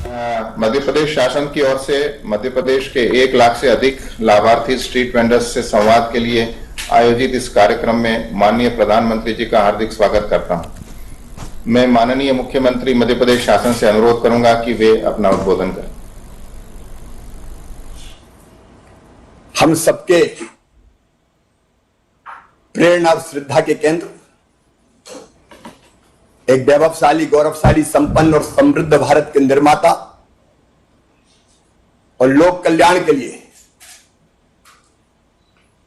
मध्य प्रदेश शासन की ओर से मध्य प्रदेश के 1 लाख से अधिक लाभार्थी स्ट्रीट वेंडर्स से संवाद के लिए आयोजित इस कार्यक्रम में माननीय प्रधानमंत्री जी का हार्दिक स्वागत करता हूं। मैं माननीय मुख्यमंत्री मध्य प्रदेश शासन से अनुरोध करूंगा कि वे अपना उद्बोधन करें। हम सबके प्रेरणा और श्रद्धा के केंद्र, एक वैभवशाली, गौरवशाली, संपन्न और समृद्ध भारत के निर्माता और लोक कल्याण के लिए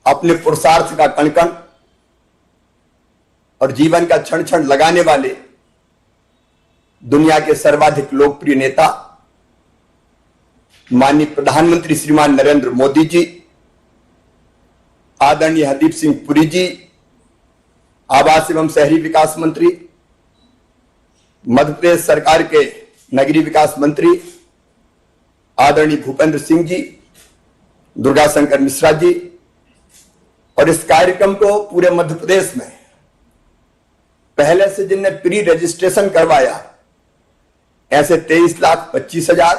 अपने पुरुषार्थ का कण कण और जीवन का क्षण क्षण लगाने वाले दुनिया के सर्वाधिक लोकप्रिय नेता माननीय प्रधानमंत्री श्रीमान नरेंद्र मोदी जी, आदरणीय हरदीप सिंह पुरी जी, आवास एवं शहरी विकास मंत्री, मध्य प्रदेश सरकार के नगरीय विकास मंत्री आदरणीय भूपेंद्र सिंह जी, दुर्गा शंकर मिश्रा जी, और इस कार्यक्रम को पूरे मध्य प्रदेश में पहले से जिनने प्री रजिस्ट्रेशन करवाया ऐसे 23,25,000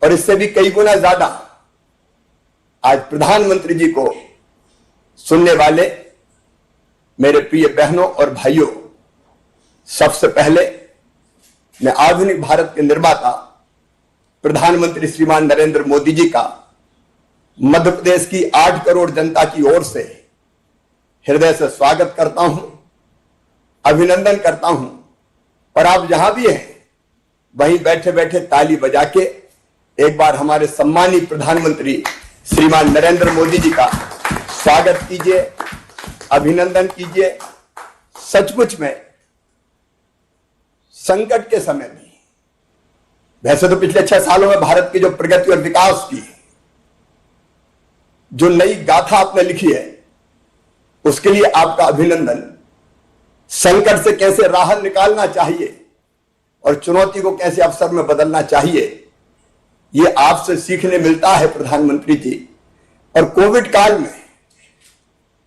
और इससे भी कई गुना ज्यादा आज प्रधानमंत्री जी को सुनने वाले मेरे प्रिय बहनों और भाइयों, सबसे पहले मैं आधुनिक भारत के निर्माता प्रधानमंत्री श्रीमान नरेंद्र मोदी जी का मध्य प्रदेश की 8 करोड़ जनता की ओर से हृदय से स्वागत करता हूं, अभिनंदन करता हूं। और आप जहां भी हैं वहीं बैठे बैठे ताली बजा के एक बार हमारे सम्मानित प्रधानमंत्री श्रीमान नरेंद्र मोदी जी का स्वागत कीजिए, अभिनंदन कीजिए। सचमुच में संकट के समय भी, वैसे तो पिछले 6 सालों में भारत की जो प्रगति और विकास की जो नई गाथा आपने लिखी है, उसके लिए आपका अभिनंदन। संकट से कैसे राह निकालना चाहिए और चुनौती को कैसे अवसर में बदलना चाहिए, ये आपसे सीखने मिलता है प्रधानमंत्री जी। और कोविड काल में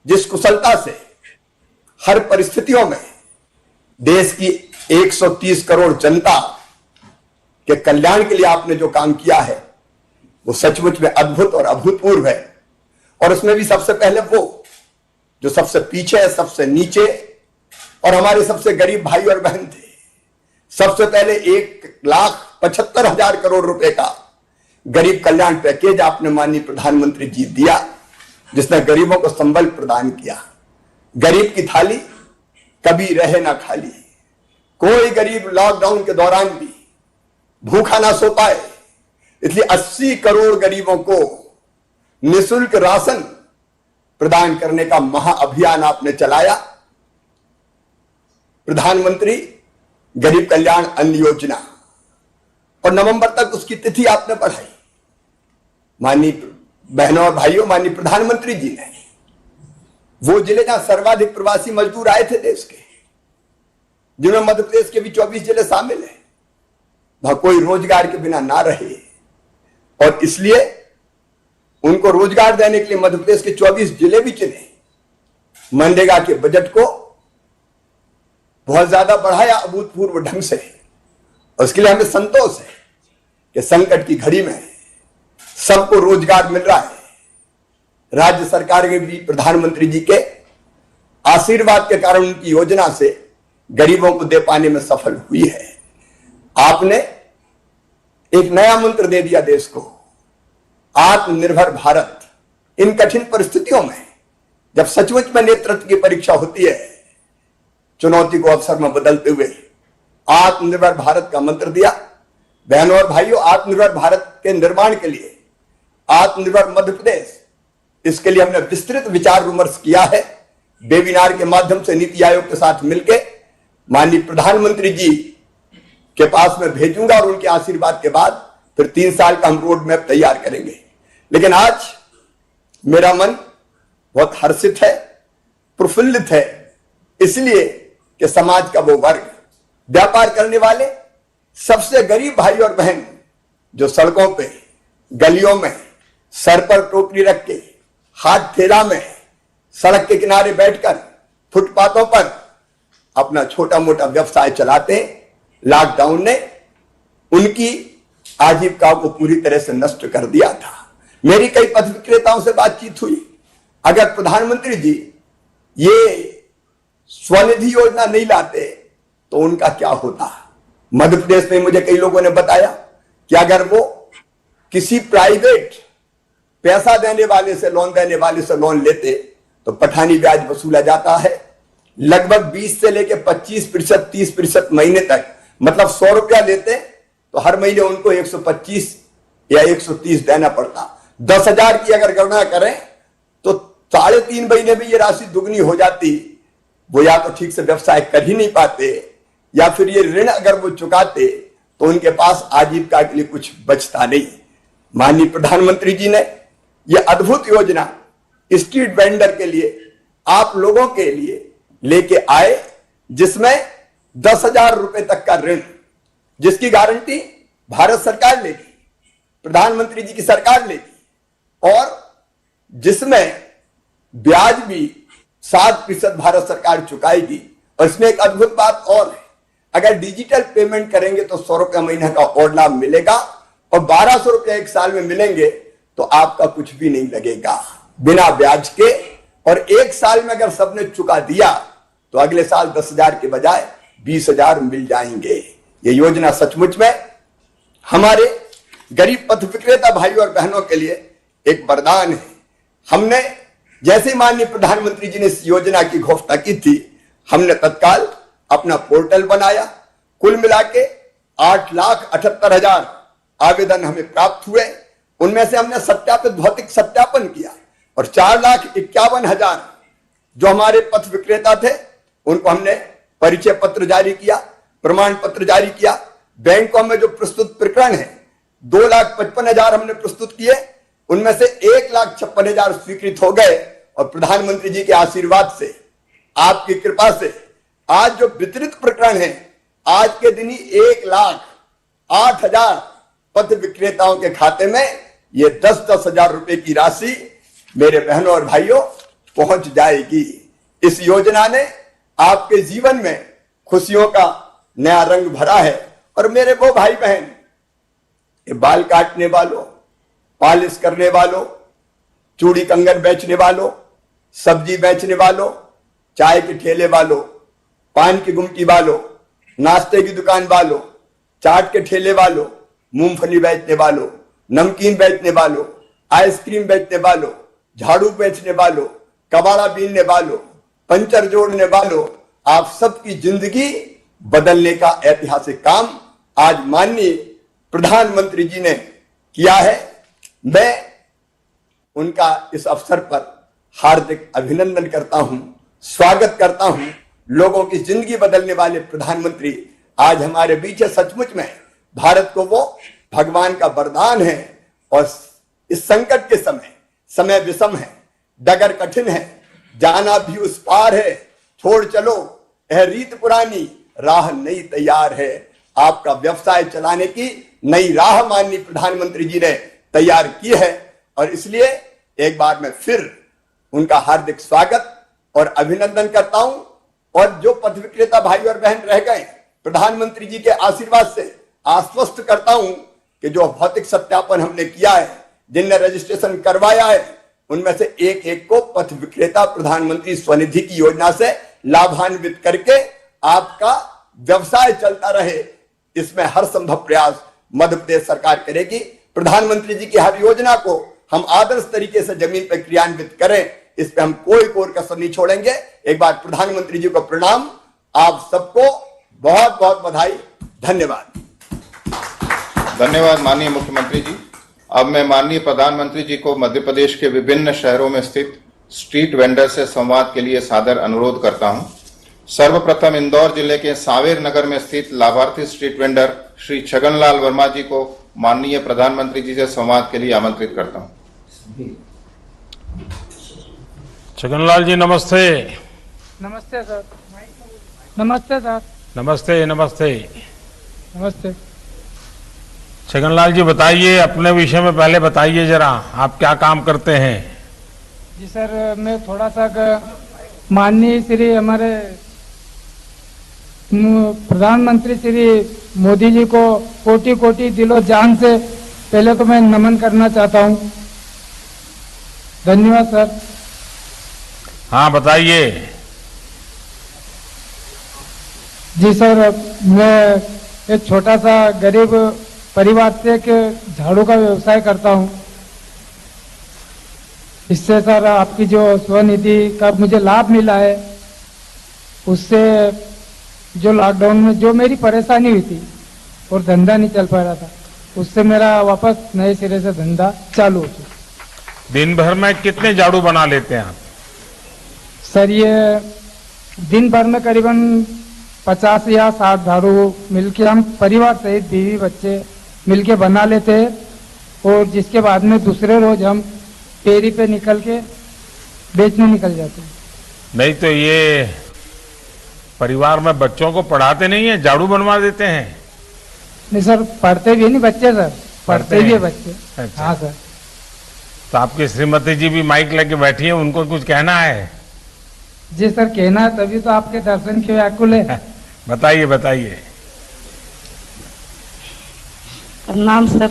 जिस कुशलता से हर परिस्थितियों में देश की 130 करोड़ जनता के कल्याण के लिए आपने जो काम किया है वो सचमुच में अद्भुत और अभूतपूर्व है। और उसमें भी सबसे पहले वो जो सबसे पीछे है, सबसे नीचे और हमारे सबसे गरीब भाई और बहन थे, सबसे पहले 1,75,000 करोड़ रुपए का गरीब कल्याण पैकेज आपने माननीय प्रधानमंत्री जी दिया, जिसने गरीबों को संबल प्रदान किया। गरीब की थाली कभी रहे ना खाली। कोई गरीब लॉकडाउन के दौरान भी भूखा ना सो पाए, इसलिए 80 करोड़ गरीबों को निःशुल्क राशन प्रदान करने का महाअभियान आपने चलाया। प्रधानमंत्री गरीब कल्याण अन्न योजना, और नवंबर तक उसकी तिथि आपने बढ़ाई। माननीय बहनों और भाइयों, माननीय प्रधानमंत्री जी ने वो जिले जहां सर्वाधिक प्रवासी मजदूर आए थे देश के, जिनमें मध्य प्रदेश के भी 24 जिले शामिल हैं, वहां कोई रोजगार के बिना ना रहे, और इसलिए उनको रोजगार देने के लिए मध्य प्रदेश के 24 जिले भी चुने। मनरेगा के बजट को बहुत ज्यादा बढ़ाया अभूतपूर्व ढंग से। उसके लिए हमें संतोष है कि संकट की घड़ी में सबको रोजगार मिल रहा है। राज्य सरकार के भी प्रधानमंत्री जी के आशीर्वाद के कारण उनकी योजना से गरीबों को दे पाने में सफल हुई है। आपने एक नया मंत्र दे दिया देश को, आत्मनिर्भर भारत। इन कठिन परिस्थितियों में जब सचमुच में नेतृत्व की परीक्षा होती है, चुनौती को अवसर में बदलते हुए आत्मनिर्भर भारत का मंत्र दिया। बहनों और भाइयों, आत्मनिर्भर भारत के निर्माण के लिए आत्मनिर्भर मध्य प्रदेश, इसके लिए हमने विस्तृत विचार विमर्श किया है। वेबिनार के माध्यम से नीति आयोग के साथ मिलकर माननीय प्रधानमंत्री जी के पास में भेजूंगा और उनके आशीर्वाद के बाद फिर 3 साल का हम रोड मैप तैयार करेंगे। लेकिन आज मेरा मन बहुत हर्षित है, प्रफुल्लित है, इसलिए कि समाज का वो वर्ग, व्यापार करने वाले, सबसे गरीब भाई और बहन जो सड़कों पे, गलियों में सर पर टोकरी रख के, हाथ थैला में, सड़क के किनारे बैठकर, फुटपाथों पर अपना छोटा मोटा व्यवसाय चलाते हैं, लॉकडाउन ने उनकी आजीविका को पूरी तरह से नष्ट कर दिया था। मेरी कई पथ विक्रेताओं से बातचीत हुई, अगर प्रधानमंत्री जी ये स्वनिधि योजना नहीं लाते तो उनका क्या होता। मध्य प्रदेश में मुझे कई लोगों ने बताया कि अगर वो किसी प्राइवेट पैसा देने वाले से, लोन देने वाले से लोन लेते तो पठानी ब्याज वसूला जाता है लगभग 20 से लेकर 25%, 30% महीने तक। मतलब 100 रुपया लेते तो हर महीने उनको 125 या 130 देना पड़ता। 10,000 की अगर गणना करें तो 3.5 महीने में ये राशि दुगनी हो जाती। वो या तो ठीक से व्यवसाय कर ही नहीं पाते या फिर ये ऋण अगर वो चुकाते तो उनके पास आजीविका के लिए कुछ बचता नहीं। माननीय प्रधानमंत्री जी ने ये अद्भुत योजना स्ट्रीट वेंडर के लिए, आप लोगों के लिए लेके आए, जिसमें 10,000 रुपए तक का ऋण, जिसकी गारंटी भारत सरकार लेगी, प्रधानमंत्री जी की सरकार लेगी, और जिसमें ब्याज भी 7% भारत सरकार चुकाएगी। और इसमें एक अद्भुत बात और है, अगर डिजिटल पेमेंट करेंगे तो 100 रुपया महीने का और लाभ मिलेगा और 1200 रुपया एक साल में मिलेंगे तो आपका कुछ भी नहीं लगेगा बिना ब्याज के। और एक साल में अगर सबने चुका दिया तो अगले साल 10,000 के बजाय 20,000 मिल जाएंगे। ये योजना सचमुच में हमारे गरीब पथ विक्रेता भाइयों और बहनों के लिए एक वरदान है। हमने जैसे ही माननीय प्रधानमंत्री जी ने इस योजना की घोषणा की थी, हमने तत्काल अपना पोर्टल बनाया। कुल मिला के 8,78,000 आवेदन हमें प्राप्त हुए। उनमें से हमने सत्यापित भौतिक सत्यापन किया और 4,51,000 जो हमारे पथ विक्रेता थे उनको हमने परिचय पत्र जारी किया, प्रमाण पत्र जारी किया। बैंकों में जो प्रस्तुत प्रकरण है 2,55,000 हमने प्रस्तुत किए, उनमें से 1,56,000 स्वीकृत हो गए। और प्रधानमंत्री जी के आशीर्वाद से, आपकी कृपा से आज जो वितरित प्रकरण है, आज के दिन ही 1,08,000 पथ विक्रेताओं के खाते में ये 10,000 रुपए की राशि मेरे बहनों और भाइयों पहुंच जाएगी। इस योजना ने आपके जीवन में खुशियों का नया रंग भरा है। और मेरे वो भाई बहन, ये बाल काटने वालों, पॉलिश करने वालों, चूड़ी कंगन बेचने वालों, सब्जी बेचने वालों, चाय के ठेले वालों, पान की गुमटी वालों, नाश्ते की दुकान वालों, चाट के ठेले वालों, मूंगफली बेचने वालों, नमकीन बेचने वालों, आइसक्रीम बेचने वालों, झाड़ू बेचने वालों, कबाड़ा बीनने वालों, पंचर जोड़ने वालों, आप सबकी जिंदगी बदलने का ऐतिहासिक काम आज माननीय प्रधानमंत्री जी ने किया है। मैं उनका इस अवसर पर हार्दिक अभिनंदन करता हूं, स्वागत करता हूं। लोगों की जिंदगी बदलने वाले प्रधानमंत्री आज हमारे बीच है। सचमुच में भारत को वो भगवान का वरदान है। और इस संकट के समय विषम है, डगर कठिन है, जाना भी उस पार है, छोड़ चलो यह रीत पुरानी, राह नई तैयार है। आपका व्यवसाय चलाने की नई राह माननीय प्रधानमंत्री जी ने तैयार की है। और इसलिए एक बार मैं फिर उनका हार्दिक स्वागत और अभिनंदन करता हूं। और जो पथ विक्रेता भाई और बहन रह गए, प्रधानमंत्री जी के आशीर्वाद से आश्वस्त करता हूं कि जो भौतिक सत्यापन हमने किया है, जिनने रजिस्ट्रेशन करवाया है, उनमें से एक एक को पथ विक्रेता प्रधानमंत्री स्वनिधि की योजना से लाभान्वित करके आपका व्यवसाय चलता रहे, इसमें हर संभव प्रयास मध्य प्रदेश सरकार करेगी। प्रधानमंत्री जी की हर योजना को हम आदर्श तरीके से जमीन पर क्रियान्वित करें, इस पे हम कोई कोर कसर नहीं छोड़ेंगे। एक बार प्रधानमंत्री जी को प्रणाम, आप सबको बहुत बहुत बधाई, धन्यवाद। धन्यवाद माननीय मुख्यमंत्री जी। अब मैं माननीय प्रधानमंत्री जी को मध्य प्रदेश के विभिन्न शहरों में स्थित स्ट्रीट वेंडर से संवाद के लिए सादर अनुरोध करता हूं। सर्वप्रथम इंदौर जिले के सांवेर नगर में स्थित लाभार्थी स्ट्रीट वेंडर श्री छगनलाल वर्मा जी को माननीय प्रधानमंत्री जी से संवाद के लिए आमंत्रित करता हूं। छगनलाल जी नमस्ते। नमस्ते सर। नमस्ते सर। नमस्ते नमस्ते। नमस्ते। छगनलाल जी बताइए, अपने विषय में पहले बताइए जरा, आप क्या काम करते हैं? जी सर, मैं थोड़ा सा माननीय श्री हमारे प्रधानमंत्री श्री मोदी जी को कोटि कोटि दिलो जान से पहले तो मैं नमन करना चाहता हूं। धन्यवाद सर। हाँ बताइए। जी सर, मैं एक छोटा सा गरीब परिवार से एक झाड़ू का व्यवसाय करता हूं। इससे सर आपकी जो स्वनिधि का मुझे लाभ मिला है, उससे जो लॉकडाउन में जो मेरी परेशानी हुई थी और धंधा नहीं चल पा रहा था, उससे मेरा वापस नए सिरे से धंधा चालू हो गया। दिन भर में कितने झाड़ू बना लेते हैं आप? सर ये दिन भर में करीबन 50 या 60 झाड़ू मिलके हम परिवार सहित बीवी बच्चे मिलके बना लेते हैं और जिसके बाद में दूसरे रोज हम फेरी पे निकल के बेचने निकल जाते हैं। नहीं तो ये परिवार में बच्चों को पढ़ाते नहीं है, झाड़ू बनवा देते हैं? नहीं सर, पढ़ते भी नहीं बच्चे सर, पढ़ते भी है बच्चे। अच्छा। हाँ सर। तो आपकी श्रीमती जी भी माइक लेके बैठी है, उनको कुछ कहना है? जी सर, कहना है तभी तो आपके दर्शन के व्याकुल है। बताइए बताइए। प्रणाम सर।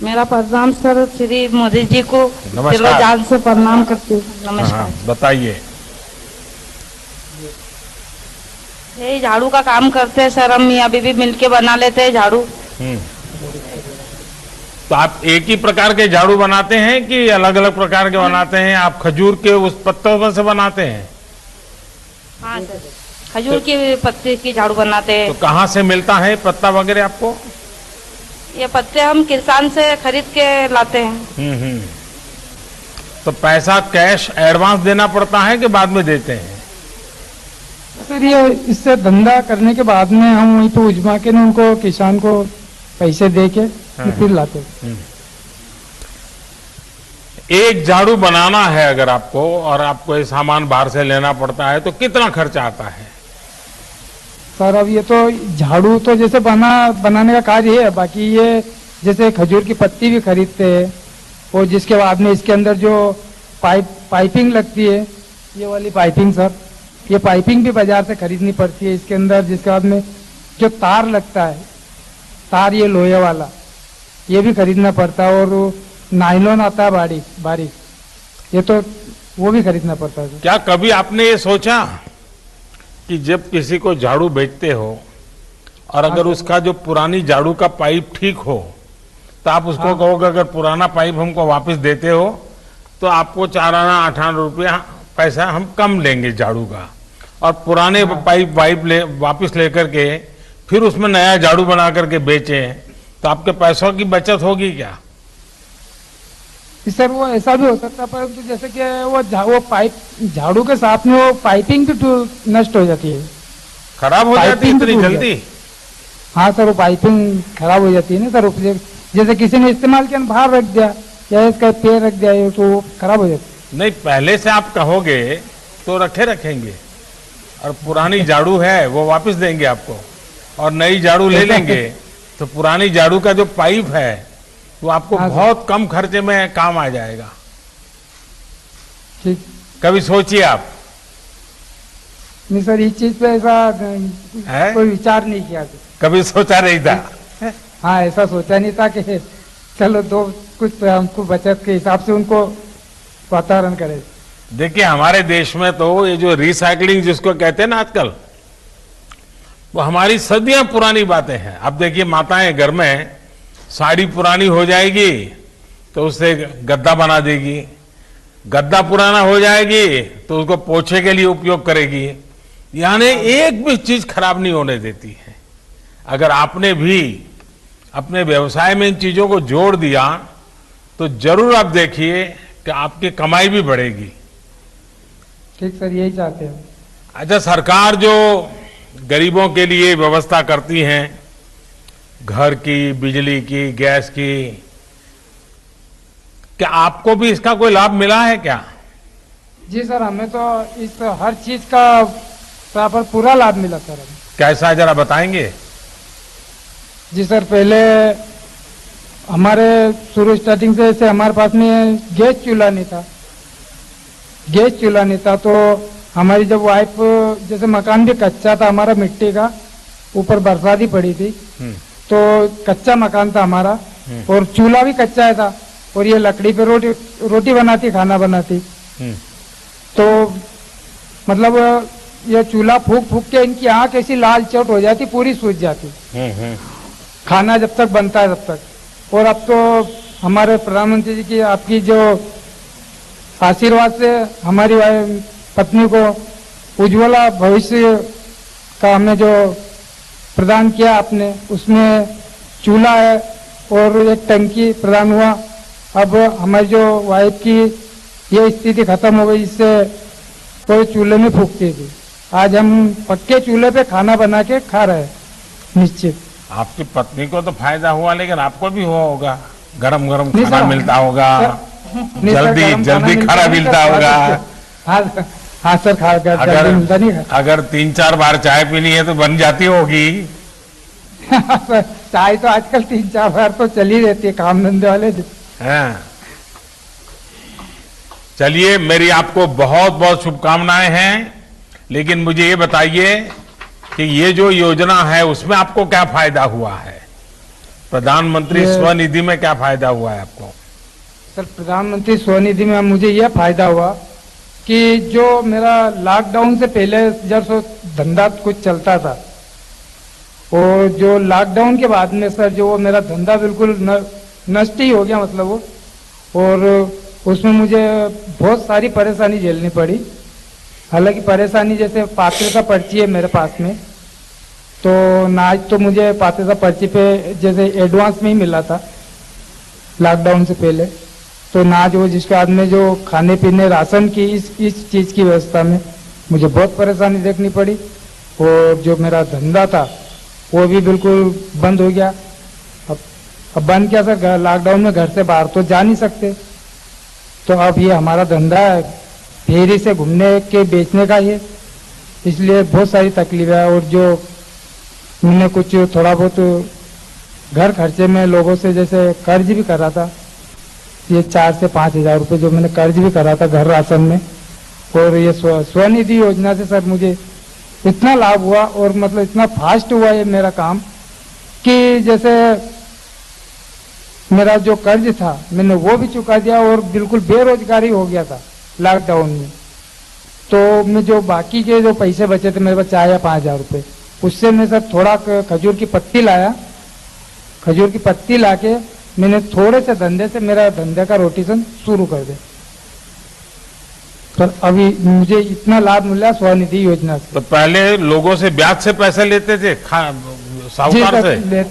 मेरा प्रणाम सर, श्री मोदी जी को नमस्कार। दिलो जान से प्रणाम करती हूँ। नमस्कार। हाँ, बताइए। ये झाड़ू का काम करते हैं सर, हम मियाँ बीवी मिलके बना लेते हैं झाड़ू। तो आप एक ही प्रकार के झाड़ू बनाते हैं कि अलग अलग प्रकार के बनाते हैं? आप खजूर के उस पत्तों में से बनाते हैं? हाँ सर, खजूर के पत्ते की झाड़ू बनाते हैं। तो कहाँ से मिलता है पत्ता वगैरह आपको? ये पत्ते हम किसान से खरीद के लाते हैं। तो पैसा कैश एडवांस देना पड़ता है कि बाद में देते हैं? सर ये इससे धंधा करने के बाद में हम वहीं पे उजमा के ना उनको किसान को पैसे दे के फिर लाते हैं। एक झाड़ू बनाना है अगर आपको और आपको ये सामान बाहर से लेना पड़ता है तो कितना खर्चा आता है? सर अब ये तो झाड़ू तो जैसे बनाने का कार्य है, बाकी ये जैसे खजूर की पत्ती भी खरीदते हैं और जिसके बाद में इसके अंदर जो पाइपिंग लगती है, ये वाली पाइपिंग सर, ये पाइपिंग भी बाजार से खरीदनी पड़ती है इसके अंदर। जिसके बाद में जो तार लगता है, तार ये लोहे वाला, ये भी खरीदना पड़ता है और नायलॉन आता है बारीक, ये तो वो भी खरीदना पड़ता है। क्या कभी आपने ये सोचा कि जब किसी को झाड़ू बेचते हो और अगर उसका जो पुरानी झाड़ू का पाइप ठीक हो तो आप उसको कहोगे अगर पुराना पाइप हमको वापस देते हो तो आपको 4 आना 8 आना रुपया पैसा हम कम लेंगे झाड़ू का, और पुराने पाइप वापस लेकर के फिर उसमें नया झाड़ू बना करके बेचे तो आपके पैसों की बचत होगी क्या? सर वो ऐसा भी हो सकता है, परंतु जैसे कि वो पाइप झाड़ू के साथ में वो पाइपिंग भी नष्ट हो जाती है, खराब हो जाती है पाइपिंग इतनी टूट जल्दी? हाँ सर, वो पाइपिंग खराब हो जाती है ना सर। जैसे किसी ने इस्तेमाल किया बाहर रख दिया या इसका पैर रख दिया तो वो खराब हो जाती है। नहीं, पहले से आप कहोगे तो रखेंगे और पुरानी झाड़ू है वो वापस देंगे आपको और नई झाड़ू ले लेंगे तो पुरानी झाड़ू का जो पाइप है वो आपको बहुत कम खर्चे में काम आ जाएगा। ठीक। कभी सोचिए आप? नहीं सर, इस चीज पे ऐसा कोई विचार नहीं किया। कभी सोचा नहीं था? हाँ, ऐसा सोचा नहीं था कि चलो दो कुछ हमको बचत के हिसाब से उनको वातावरण करे। देखिए हमारे देश में तो ये जो रिसाइकलिंग जिसको कहते हैं ना आजकल, वो हमारी सदियां पुरानी बातें हैं। अब देखिए माताएं घर में साड़ी पुरानी हो जाएगी तो उससे गद्दा बना देगी, गद्दा पुराना हो जाएगी तो उसको पोछे के लिए उपयोग करेगी, यानी एक भी चीज खराब नहीं होने देती है। अगर आपने भी अपने व्यवसाय में इन चीजों को जोड़ दिया तो जरूर आप देखिए कि आपकी कमाई भी बढ़ेगी। ठीक सर, यही चाहते हैं। अच्छा, सरकार जो गरीबों के लिए व्यवस्था करती हैं, घर की, बिजली की, गैस की, क्या आपको भी इसका कोई लाभ मिला है क्या? जी सर, हमें तो इस हर चीज का बराबर पूरा लाभ मिला सर। कैसा, जरा बताएंगे? जी सर, पहले हमारे शुरू स्टार्टिंग से हमारे पास में गैस चूल्हा नहीं था तो हमारी जब वाइफ, जैसे मकान भी कच्चा था हमारा मिट्टी का, ऊपर बरसात ही पड़ी थी, तो कच्चा मकान था हमारा और चूल्हा भी कच्चा था और ये लकड़ी पे रोटी बनाती, खाना बनाती। तो मतलब ये चूल्हा फूक फूक के इनकी आंख ऐसी लाल चोट हो जाती, पूरी सूज जाती खाना जब तक बनता है तब तक। और अब तो हमारे प्रधानमंत्री जी की, आपकी जो आशीर्वाद से हमारी पत्नी को उज्ज्वला भविष्य का हमने जो प्रदान किया आपने, उसमें चूल्हा है और एक टंकी प्रदान हुआ। अब हमारी जो वाइफ की ये स्थिति खत्म हो गई, इससे कोई चूल्हे में फूकती थी, आज हम पक्के चूल्हे पे खाना बना के खा रहे हैं। निश्चित आपकी पत्नी को तो फायदा हुआ, लेकिन आपको भी हुआ होगा, गरम गरम नहीं खाना सर, मिलता होगा, नहीं सर, जल्दी गरम जल्दी खाना खाना मिलता होगा। हाँ सर, खा जल्दी मिलता नहीं है। अगर 3-4 बार चाय पीनी है तो बन जाती होगी। सर, चाय तो आजकल 3-4 बार तो चली रहती है काम धंधे वाले दिन। हाँ। चलिए, मेरी आपको बहुत बहुत शुभकामनाएं हैं, लेकिन मुझे ये बताइए कि ये जो योजना है उसमें आपको क्या फायदा हुआ है? प्रधानमंत्री स्वनिधि में क्या फायदा हुआ है आपको? सर, प्रधानमंत्री स्वनिधि में मुझे यह फायदा हुआ कि जो मेरा लॉकडाउन से पहले जब धंधा कुछ चलता था, और जो लॉकडाउन के बाद में सर जो वो मेरा धंधा बिल्कुल नष्ट ही हो गया, मतलब वो, और उसमें मुझे बहुत सारी परेशानी झेलनी पड़ी। हालांकि परेशानी जैसे पात्रता पर्ची है मेरे पास में, तो नाज तो मुझे पात्रता पर्ची पे जैसे एडवांस में ही मिला था लॉकडाउन से पहले, तो नाज वो जिसके बाद में जो खाने पीने राशन की इस चीज़ की व्यवस्था में मुझे बहुत परेशानी देखनी पड़ी। और जो मेरा धंधा था वो भी बिल्कुल बंद हो गया। अब बंद क्या सर, लॉकडाउन में घर से बाहर तो जा नहीं सकते, तो अब ये हमारा धंधा है फेरी से घूमने के बेचने का ही है, इसलिए बहुत सारी तकलीफ है। और जो मैंने कुछ थोड़ा बहुत घर खर्चे में लोगों से जैसे कर्ज भी करा था, ये 4 से 5 हजार रुपये जो मैंने कर्ज भी करा था घर राशन में। और ये स्वनिधि योजना से सर मुझे इतना लाभ हुआ और मतलब इतना फास्ट हुआ ये मेरा काम कि जैसे मेरा जो कर्ज था मैंने वो भी चुका दिया और बिल्कुल बेरोजगारी हो गया था लॉकडाउन में। तो मैं जो बाकी के जो पैसे बचे थे मेरे पास 4 या 5 हजार रुपये, उससे मैं सर थोड़ा खजूर की पत्ती लाया, खजूर की पत्ती लाके मैंने थोड़े से धंधे से मेरा धंधे का रोटेशन शुरू कर दिया। पर अभी मुझे इतना लाभ मिला स्वनिधि योजना से। तो पहले लोगों से ब्याज से पैसे लेते थे साहूकार से?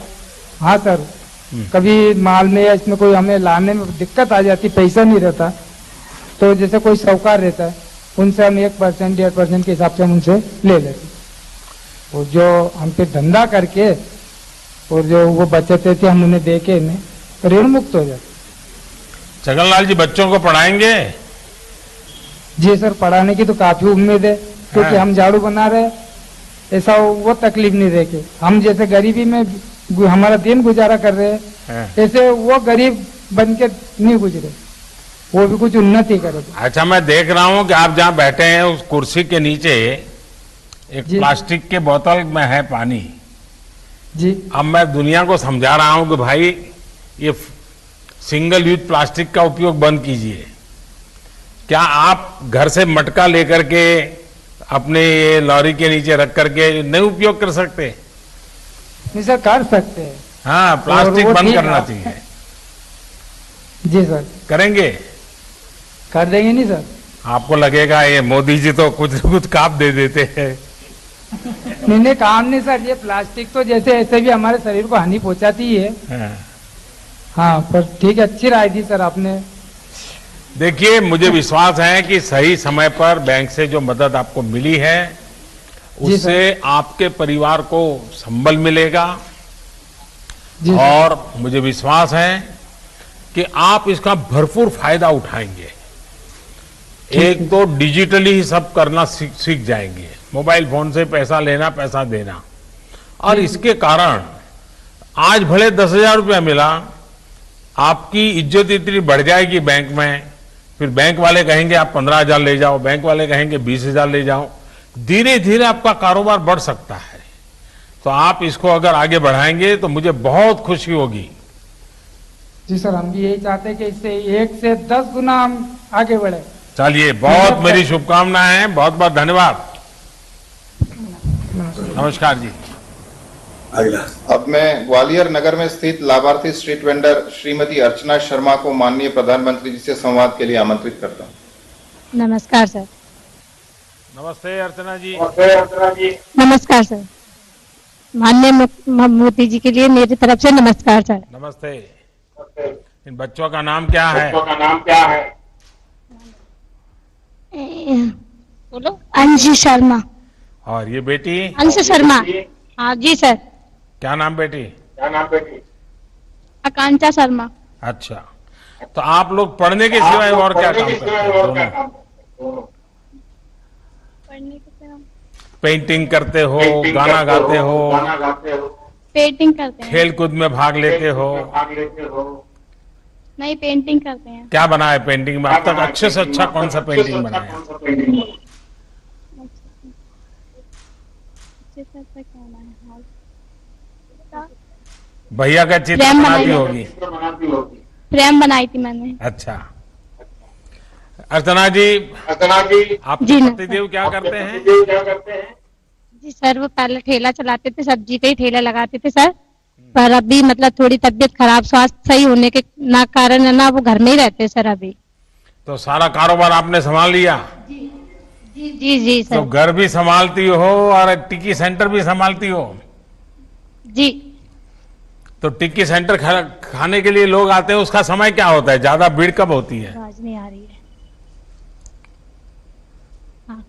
हाँ सर, कभी माल में या इसमें कोई हमें लाने में दिक्कत आ जाती, पैसा नहीं रहता, तो जैसे कोई साहूकार रहता है उनसे हम 1% 1.5% के हिसाब से हम उनसे ले लेते, और जो हम पे धंधा करके और जो वो बचते थे हम उन्हें दे के इन्हें ऋण मुक्त हो जाते। छगनलाल जी, बच्चों को पढ़ाएंगे? जी सर, पढ़ाने की तो काफी उम्मीद है, क्योंकि हम झाड़ू बना रहे, ऐसा वो तकलीफ नहीं देखे। हम जैसे गरीबी में हमारा दिन गुजारा कर रहे हैं, ऐसे वो गरीब बन के नहीं गुजरे, वो भी कुछ उन्नति करे। अच्छा, मैं देख रहा हूँ कि आप जहाँ बैठे हैं उस कुर्सी के नीचे एक प्लास्टिक के बोतल में है पानी जी। अब मैं दुनिया को समझा रहा हूँ कि भाई ये सिंगल यूज प्लास्टिक का उपयोग बंद कीजिए। क्या आप घर से मटका लेकर के अपने ये लॉरी के नीचे रख करके नहीं उपयोग कर सकते? नहीं सर, कर सकते हैं। हाँ, प्लास्टिक बंद करना चाहिए। जी सर। करेंगे? कर देंगे नहीं सर? आपको लगेगा ये मोदी जी तो कुछ न कुछ काम दे देते हैं। नहीं, काम नहीं सर, ये प्लास्टिक तो जैसे ऐसे भी हमारे शरीर को हानि पहुंचाती ही है। हाँ, पर ठीक है, अच्छी राय दी सर आपने। देखिए, मुझे विश्वास है कि सही समय पर बैंक से जो मदद आपको मिली है उससे आपके परिवार को संबल मिलेगा, और मुझे विश्वास है कि आप इसका भरपूर फायदा उठाएंगे। एक तो डिजिटली ही सब करना सीख जाएंगे, मोबाइल फोन से पैसा लेना, पैसा देना, और इसके कारण आज भले 10,000 रुपया मिला, आपकी इज्जत इतनी बढ़ जाएगी बैंक में फिर बैंक वाले कहेंगे आप 15,000 ले जाओ, बैंक वाले कहेंगे 20,000 ले जाओ। धीरे धीरे आपका कारोबार बढ़ सकता है। तो आप इसको अगर आगे बढ़ाएंगे तो मुझे बहुत खुशी होगी। जी सर, हम भी यही चाहते हैं कि इससे 1 से 10 गुना हम आगे बढ़े। चलिए, बहुत मेरी शुभकामनाएं हैं, बहुत बहुत धन्यवाद। नमस्कार जी। अगला अब मैं ग्वालियर नगर में स्थित लाभार्थी स्ट्रीट वेंडर श्रीमती अर्चना शर्मा को माननीय प्रधानमंत्री जी से संवाद के लिए आमंत्रित करता हूँ। नमस्कार सर। नमस्ते अर्चना जी। नमस्कार सर। माननीय मोदी जी के लिए मेरी तरफ से नमस्कार सर। नमस्ते। इन बच्चों का नाम क्या है? बोलो। अंशु शर्मा। और ये बेटी? अंशु शर्मा। हाँ जी सर। क्या नाम बेटी? आकांक्षा शर्मा। अच्छा, तो आप लोग पढ़ने के सिवाय और क्या काम करते हैं दोनों? पेंटिंग करते हो, गाना गाते हो, पेंटिंग करते हैं। खेल कूद में भाग लेते हो? नहीं, पेंटिंग करते हैं। क्या बना है पेंटिंग में अब तक? अच्छे से अच्छा कौन सा पेंटिंग बनाया? भैया का चित्र फ्रेम बनाती बनाई होगी। फ्रेम बनाई थी मैंने। अच्छा, अर्चना जी, आप जी नमस्कार। पतिदेव क्या करते हैं? जी सर, वो पहले ठेला चलाते थे, सब्जी का ही ठेला लगाते थे सर। पर अभी मतलब थोड़ी तबीयत खराब, स्वास्थ्य सही होने के ना कारण है ना, वो घर में ही रहते सर अभी। तो सारा कारोबार आपने संभाल लिया? जी जी जी तो सर। घर भी संभालती हो और टिक्की सेंटर भी संभालती हो? जी। तो टिक्की सेंटर खाने के लिए लोग आते हैं, उसका समय क्या होता है? ज्यादा भीड़ कब होती है? आवाज नहीं आ रही है। हाँ।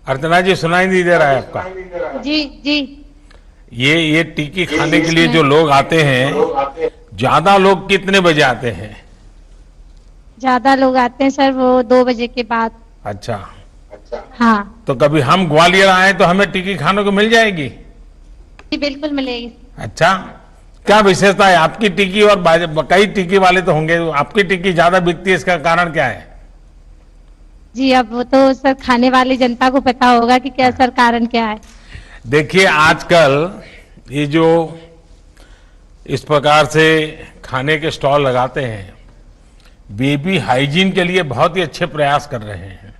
अर्चना जी, सुनाई नहीं दे रहा है आपका? जी जी। ये टिक्की खाने के लिए जो लोग आते हैं, ज्यादा लोग कितने बजे आते हैं? ज्यादा लोग आते हैं सर वो 2 बजे के बाद। अच्छा, हाँ तो कभी हम ग्वालियर आए तो हमें टिक्की खाने को मिल जाएगी? जी बिल्कुल मिलेगी। अच्छा, क्या विशेषता है आपकी टिक्की और कई टिक्की वाले तो होंगे, आपकी टिक्की ज्यादा बिकती है, इसका कारण क्या है? जी अब वो तो सर खाने वाली जनता को पता होगा कि क्या सर कारण क्या है। देखिए, आजकल ये जो इस प्रकार से खाने के स्टॉल लगाते हैं, वे भी हाइजीन के लिए बहुत ही अच्छे प्रयास कर रहे हैं।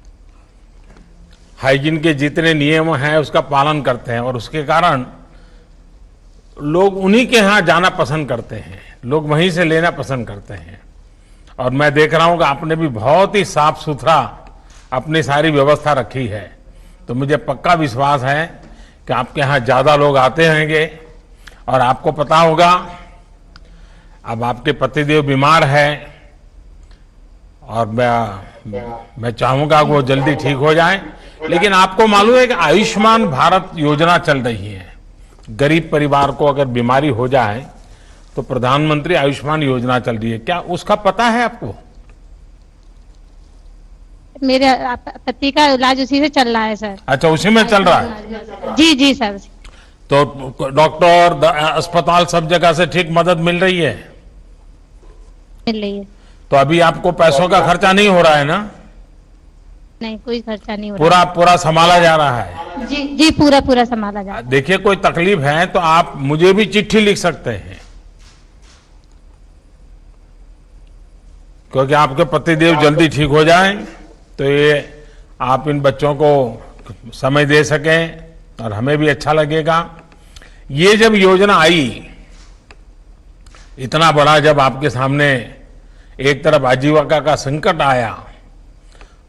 हाइजीन के जितने नियम हैं उसका पालन करते हैं और उसके कारण लोग उन्हीं के यहाँ जाना पसंद करते हैं, लोग वहीं से लेना पसंद करते हैं। और मैं देख रहा हूं कि आपने भी बहुत ही साफ सुथरा अपनी सारी व्यवस्था रखी है, तो मुझे पक्का विश्वास है कि आपके यहाँ ज्यादा लोग आते होंगे। और आपको पता होगा, अब आपके पतिदेव बीमार है और मैं चाहूंगा कि वो जल्दी ठीक हो जाए। लेकिन आपको मालूम है कि आयुष्मान भारत योजना चल रही है। गरीब परिवार को अगर बीमारी हो जाए तो प्रधानमंत्री आयुष्मान योजना चल रही है, क्या उसका पता है आपको? मेरे पति का इलाज उसी से चल रहा है सर। अच्छा, उसी में चल रहा है? जी जी सर। तो डॉक्टर, अस्पताल सब जगह से ठीक मदद मिल रही है? मिल रही है। तो अभी आपको पैसों का खर्चा नहीं हो रहा है ना? नहीं, कोई खर्चा नहीं हो रहा। पूरा संभाला जा रहा है? जी जी, पूरा संभाला जा रहा है। देखिए, कोई तकलीफ है तो आप मुझे भी चिट्ठी लिख सकते हैं, क्योंकि आपके पतिदेव जल्दी ठीक हो जाएं तो ये आप इन बच्चों को समय दे सकें और हमें भी अच्छा लगेगा। ये जब योजना आई, इतना बड़ा जब आपके सामने एक तरफ आजीविका का संकट आया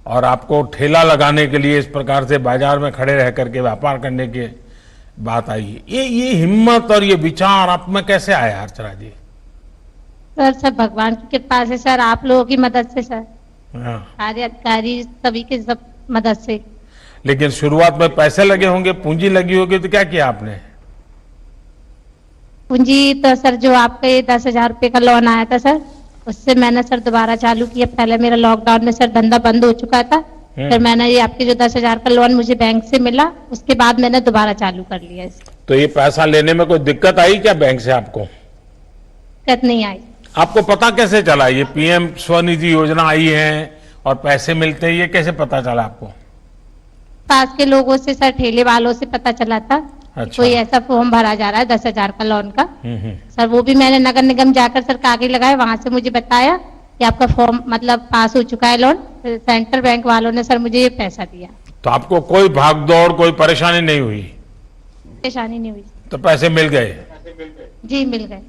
और आपको ठेला लगाने के लिए इस प्रकार से बाजार में खड़े रह करके व्यापार करने की बात आई, ये हिम्मत और ये विचार आप में कैसे आया अर्चना जी? सर सब भगवान की कृपा से सर, आप लोगों की मदद से सर, हाँ। सारे अधिकारी सभी के सब मदद से। लेकिन शुरुआत में पैसे लगे होंगे, पूंजी लगी होगी, तो क्या किया आपने? पूंजी तो सर जो आपके 10,000 रुपए का लोन आया था सर, उससे मैंने सर दोबारा चालू किया। पहले मेरा लॉकडाउन में सर धंधा बंद हो चुका था, फिर मैंने ये आपके जो 10,000 का लोन मुझे बैंक से मिला, उसके बाद मैंने दोबारा चालू कर लिया इसे। तो ये पैसा लेने में कोई दिक्कत आई क्या बैंक से आपको? दिक्कत नहीं आई। आपको पता कैसे चला ये पीएम स्वनिधि योजना आई है और पैसे मिलते हैं, ये कैसे पता चला आपको? पास के लोगों से सर, ठेले वालों से पता चला था कि अच्छा। कोई ऐसा फॉर्म भरा जा रहा है 10,000 का लोन का। हम्म। सर वो भी मैंने नगर निगम जाकर सर कागज लगाए, वहां से मुझे बताया कि आपका फॉर्म मतलब पास हो चुका है लोन। सेंट्रल बैंक वालों ने सर मुझे ये पैसा दिया, तो आपको कोई भागदौड़, कोई परेशानी नहीं हुई? परेशानी नहीं हुई। तो पैसे मिल गए? जी मिल गए।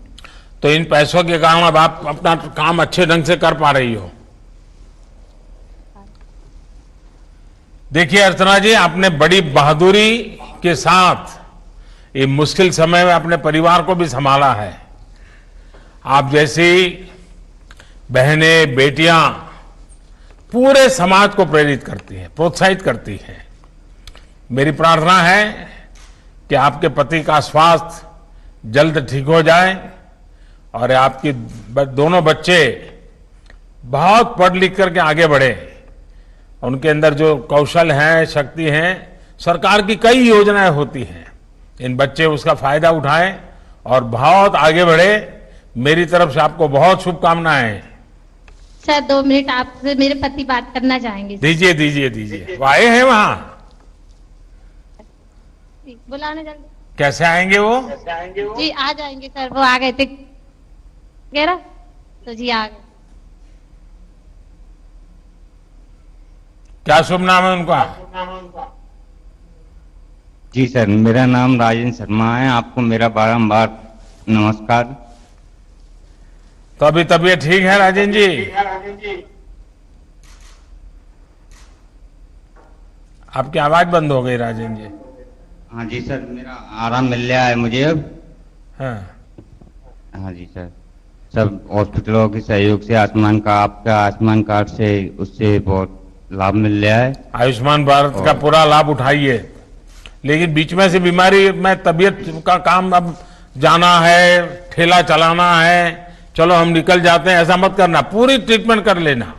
तो इन पैसों के कारण अब आप अपना काम अच्छे ढंग से कर पा रही हो। देखिए अर्चना जी, आपने बड़ी बहादुरी के साथ ये मुश्किल समय में अपने परिवार को भी संभाला है। आप जैसी बहनें, बेटियां पूरे समाज को प्रेरित करती हैं, प्रोत्साहित करती हैं। मेरी प्रार्थना है कि आपके पति का स्वास्थ्य जल्द ठीक हो जाए और आपकी दोनों बच्चे बहुत पढ़ लिख करके आगे बढ़े। उनके अंदर जो कौशल है, शक्ति है, सरकार की कई योजनाएं होती हैं, इन बच्चे उसका फायदा उठाएं और बहुत आगे बढ़े। मेरी तरफ से आपको बहुत शुभकामनाएं। सर 2 मिनट आपसे मेरे पति बात करना चाहेंगे। दीजिए दीजिए दीजिए, वो आए हैं वहां? बुलाने जल्दी। कैसे आएंगे वो? जी आ जाएंगे सर, वो आ गए थे वगैरह, तो जी आ गए। क्या शुभ नाम है उनका? जी सर, मेरा नाम राजेंद्र शर्मा है। आपको मेरा बारंबार नमस्कार। तो अभी तबीयत ठीक है राजेंद्र जी? आपकी आवाज बंद हो गई राजेंद्र जी। हाँ जी सर, मेरा आराम मिल रहा है मुझे अब। हाँ हाँ जी सर, सब हॉस्पिटलों के सहयोग से, आपका आयुष्मान कार्ड से, उससे बहुत लाभ मिल रहा है। आयुष्मान भारत का पूरा लाभ उठाइए, लेकिन बीच में से बीमारी में तबीयत का काम, अब जाना है, ठेला चलाना है, चलो हम निकल जाते हैं, ऐसा मत करना, पूरी ट्रीटमेंट कर लेना।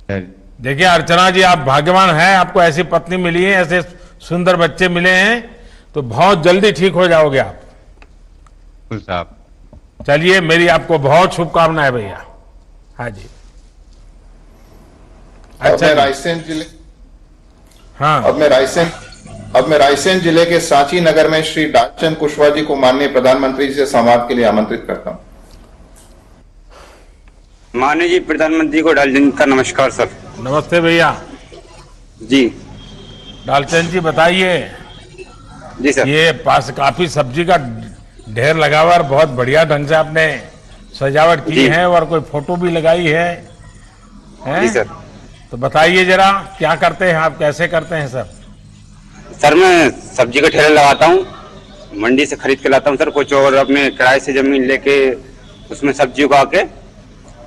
सर देखिए अर्चना जी, आप भाग्यवान हैं, आपको ऐसी पत्नी मिली है, ऐसे सुंदर बच्चे मिले हैं, तो बहुत जल्दी ठीक हो जाओगे आप। बिल्कुल साहब। चलिए, मेरी आपको बहुत शुभकामनाएं भैया। हाँ जी। अब मैं जी। रायसेन जिले हाँ अब मैं रायसेन जिले के सांची नगर में श्री डालचंद कुशवाहा जी को माननीय प्रधानमंत्री जी से संवाद के लिए आमंत्रित करता हूं। माननीय जी प्रधानमंत्री को डालचंद का नमस्कार सर। नमस्ते भैया। जी डालचंद जी बताइए, जी सर। ये पास काफी सब्जी का ढेर लगा हुआ और बहुत बढ़िया ढंग से आपने सजावट की जी। है और कोई फोटो भी लगाई है, हैं? जी सर। तो बताइए जरा, क्या करते हैं आप, कैसे करते हैं सब? सर मैं सब्जी का ठेला लगाता हूँ, मंडी से खरीद के लाता हूँ सर कुछ, और अपने किराए से जमीन लेके उसमें सब्जी उगा के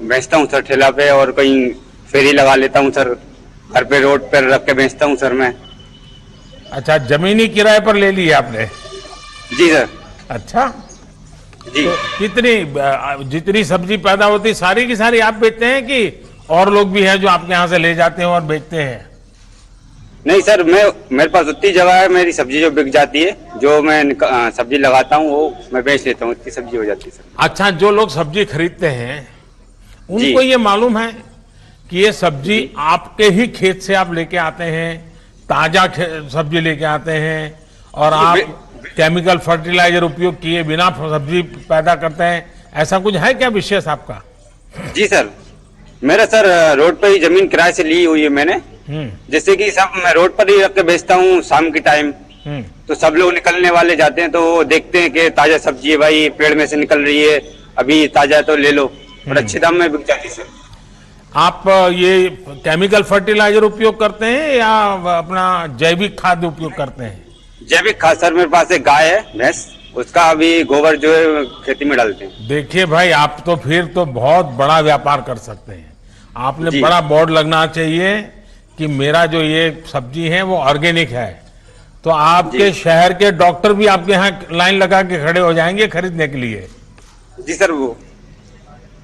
बेचता हूँ सर ठेला पे, और कहीं फेरी लगा लेता हूँ सर, घर पे रोड पर रख के बेचता हूँ सर मैं। अच्छा, जमीनी किराए पर ले ली है आपने? जी सर। अच्छा, जी तो जितनी सब्जी पैदा होती सारी की सारी आप बेचते हैं कि और लोग भी हैं जो आपके यहाँ से ले जाते हैं और बेचते हैं? नहीं सर, मेरे पास उतनी जगह है, मेरी सब्जी जो बिक जाती है, जो मैं सब्जी लगाता हूँ वो मैं बेच लेता हूँ, इतनी सब्जी हो जाती है सर। अच्छा, जो लोग सब्जी खरीदते हैं उनको ये मालूम है कि ये सब्जी आपके ही खेत से आप लेके आते हैं, ताजा सब्जी लेके आते हैं, और आप केमिकल फर्टिलाइजर उपयोग किए बिना सब्जी पैदा करते हैं, ऐसा कुछ है क्या विशेष आपका? जी सर, मेरा सर रोड पे ही जमीन किराए से ली हुई है मैंने, जैसे कि सब मैं रोड पर ही रख के बेचता हूँ शाम के टाइम, तो सब लोग निकलने वाले जाते हैं तो वो देखते हैं कि ताजा सब्जी है भाई, पेड़ में से निकल रही है, अभी ताजा है तो ले लो, और अच्छे दाम में बिक जाती है सर। आप ये केमिकल फर्टिलाइजर उपयोग करते हैं या अपना जैविक खाद उपयोग करते हैं? जैविक खाद सर, मेरे पास एक गाय है भैंस, उसका अभी गोबर जो है खेती में डालते हैं। देखिए भाई, आप तो फिर तो बहुत बड़ा व्यापार कर सकते हैं। आपने जी। बड़ा बोर्ड लगना चाहिए कि मेरा जो ये सब्जी है वो ऑर्गेनिक है, तो आपके शहर के डॉक्टर भी आपके यहाँ लाइन लगा के खड़े हो जाएंगे खरीदने के लिए। जी सर। वो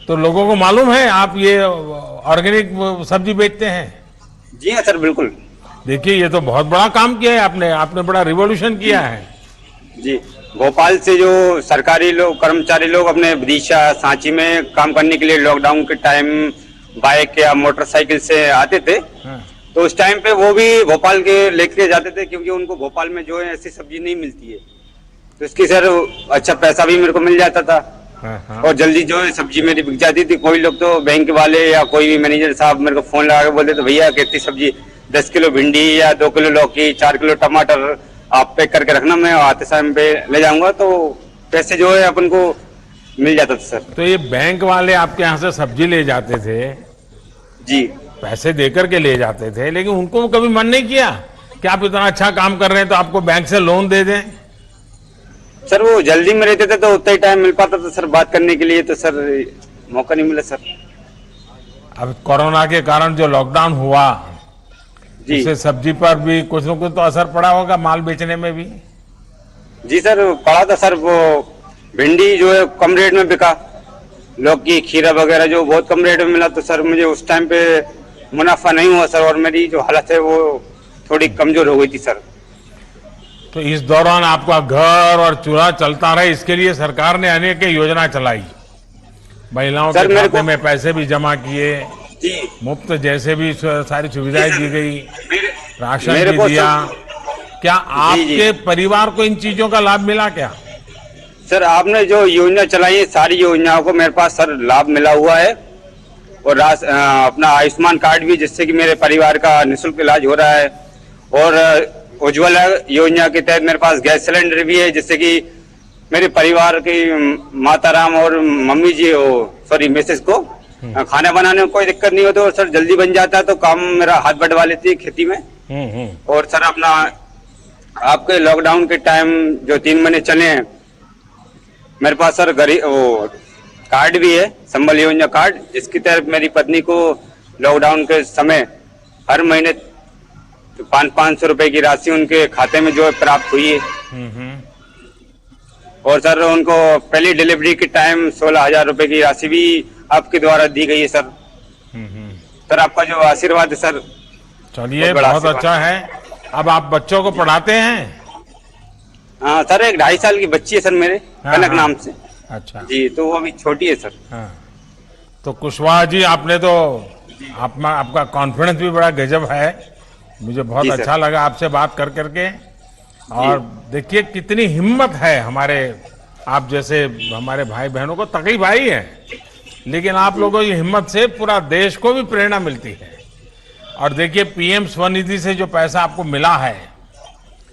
तो लोगों को मालूम है आप ये ऑर्गेनिक सब्जी बेचते हैं। जी हाँ सर, बिल्कुल। देखिए, ये तो बहुत बड़ा काम किया है आपने बड़ा रिवॉल्यूशन किया है। जी भोपाल से जो सरकारी लोग कर्मचारी लोग अपने विदिशा सांची में काम करने के लिए लॉकडाउन के टाइम बाइक या मोटरसाइकिल से आते थे, तो उस टाइम पे वो भी भोपाल के लेके जाते थे, क्योंकि उनको भोपाल में जो है ऐसी सब्जी नहीं मिलती है, तो इसकी सर अच्छा पैसा भी मेरे को मिल जाता था और जल्दी जो है सब्जी मेरी बिक जाती थी। कोई लोग तो बैंक वाले या कोई भी मैनेजर साहब मेरे को फोन लगा के बोलते थे, भैया कितनी सब्जी, 10 किलो भिंडी या 2 किलो लौकी, 4 किलो टमाटर आप पैक करके रखना, मैं आते समय पे ले जाऊंगा, तो पैसे जो है अपन को मिल जाता था सर। तो ये बैंक वाले आपके यहाँ से सब्जी ले जाते थे, जी पैसे देकर के ले जाते थे, लेकिन उनको कभी मन नहीं किया कि आप इतना अच्छा काम कर रहे हैं तो आपको बैंक से लोन दे दें? सर वो जल्दी में रहते थे तो उतना ही टाइम मिल पाता था सर बात करने के लिए, तो सर मौका नहीं मिला सर। अब कोरोना के कारण जो लॉकडाउन हुआ, जी उससे सब्जी पर भी कुछ न कुछ तो असर पड़ा होगा, माल बेचने में भी? जी सर पड़ा था सर। वो भिंडी जो है कम रेट में बिका, लौकी खीरा वगैरह जो बहुत कम रेट में मिला, तो सर मुझे उस टाइम पे मुनाफा नहीं हुआ सर, और मेरी जो हालत है वो थोड़ी कमजोर हो गई थी सर। तो इस दौरान आपका घर और चूल्हा चलता रहे, इसके लिए सरकार ने अनेक योजना चलाई, महिलाओं सर, के मेरे खाते को- में पैसे भी जमा किए, जी मुफ्त जैसे भी सारी सुविधाएं दी गई, राशन मेरे भी को दिया। क्या जी। आपके परिवार को इन चीजों का लाभ मिला क्या? सर आपने जो योजना चलाई है सारी योजनाओं को मेरे पास सर लाभ मिला हुआ है, और अपना आयुष्मान कार्ड भी, जिससे कि मेरे परिवार का निःशुल्क इलाज हो रहा है, और उज्ज्वला योजना के तहत मेरे पास गैस सिलेंडर भी है, जिससे कि मेरे परिवार की माताराम और मम्मी जी सॉरी मिसेस को खाना बनाने में कोई दिक्कत नहीं होती, और सर जल्दी बन जाता है, तो काम मेरा हाथ बढ़वा लेती है खेती में। और सर अपना आपके लॉकडाउन के टाइम जो 3 महीने चले हैं, मेरे पास सर वो कार्ड भी है, संबल योजना कार्ड, जिसकी तहत मेरी पत्नी को लॉकडाउन के समय हर महीने 500-500 रुपए की राशि उनके खाते में जो है प्राप्त हुई है। और सर उनको पहली डिलीवरी के टाइम 16,000 रुपए की राशि भी आपके द्वारा दी गई है सर। सर आपका जो आशीर्वाद है सर, चलिए बड़ा बहुत आशीर्वाद। अच्छा है। अब आप बच्चों को पढ़ाते हैं? हाँ सर, एक 2.5 साल की बच्ची है सर मेरे, हाँ, कनक हाँ। नाम से। अच्छा जी, तो वो अभी छोटी है सर। हाँ। तो कुशवाहा जी, आपने तो आपका कॉन्फिडेंस भी बड़ा गजब है, मुझे बहुत जी सर। अच्छा लगा आपसे बात कर करके। और देखिए कितनी हिम्मत है हमारे, आप जैसे हमारे भाई बहनों को, तकलीफ आई है, लेकिन आप लोगों की हिम्मत से पूरा देश को भी प्रेरणा मिलती है। और देखिए पीएम स्वनिधि से जो पैसा आपको मिला है,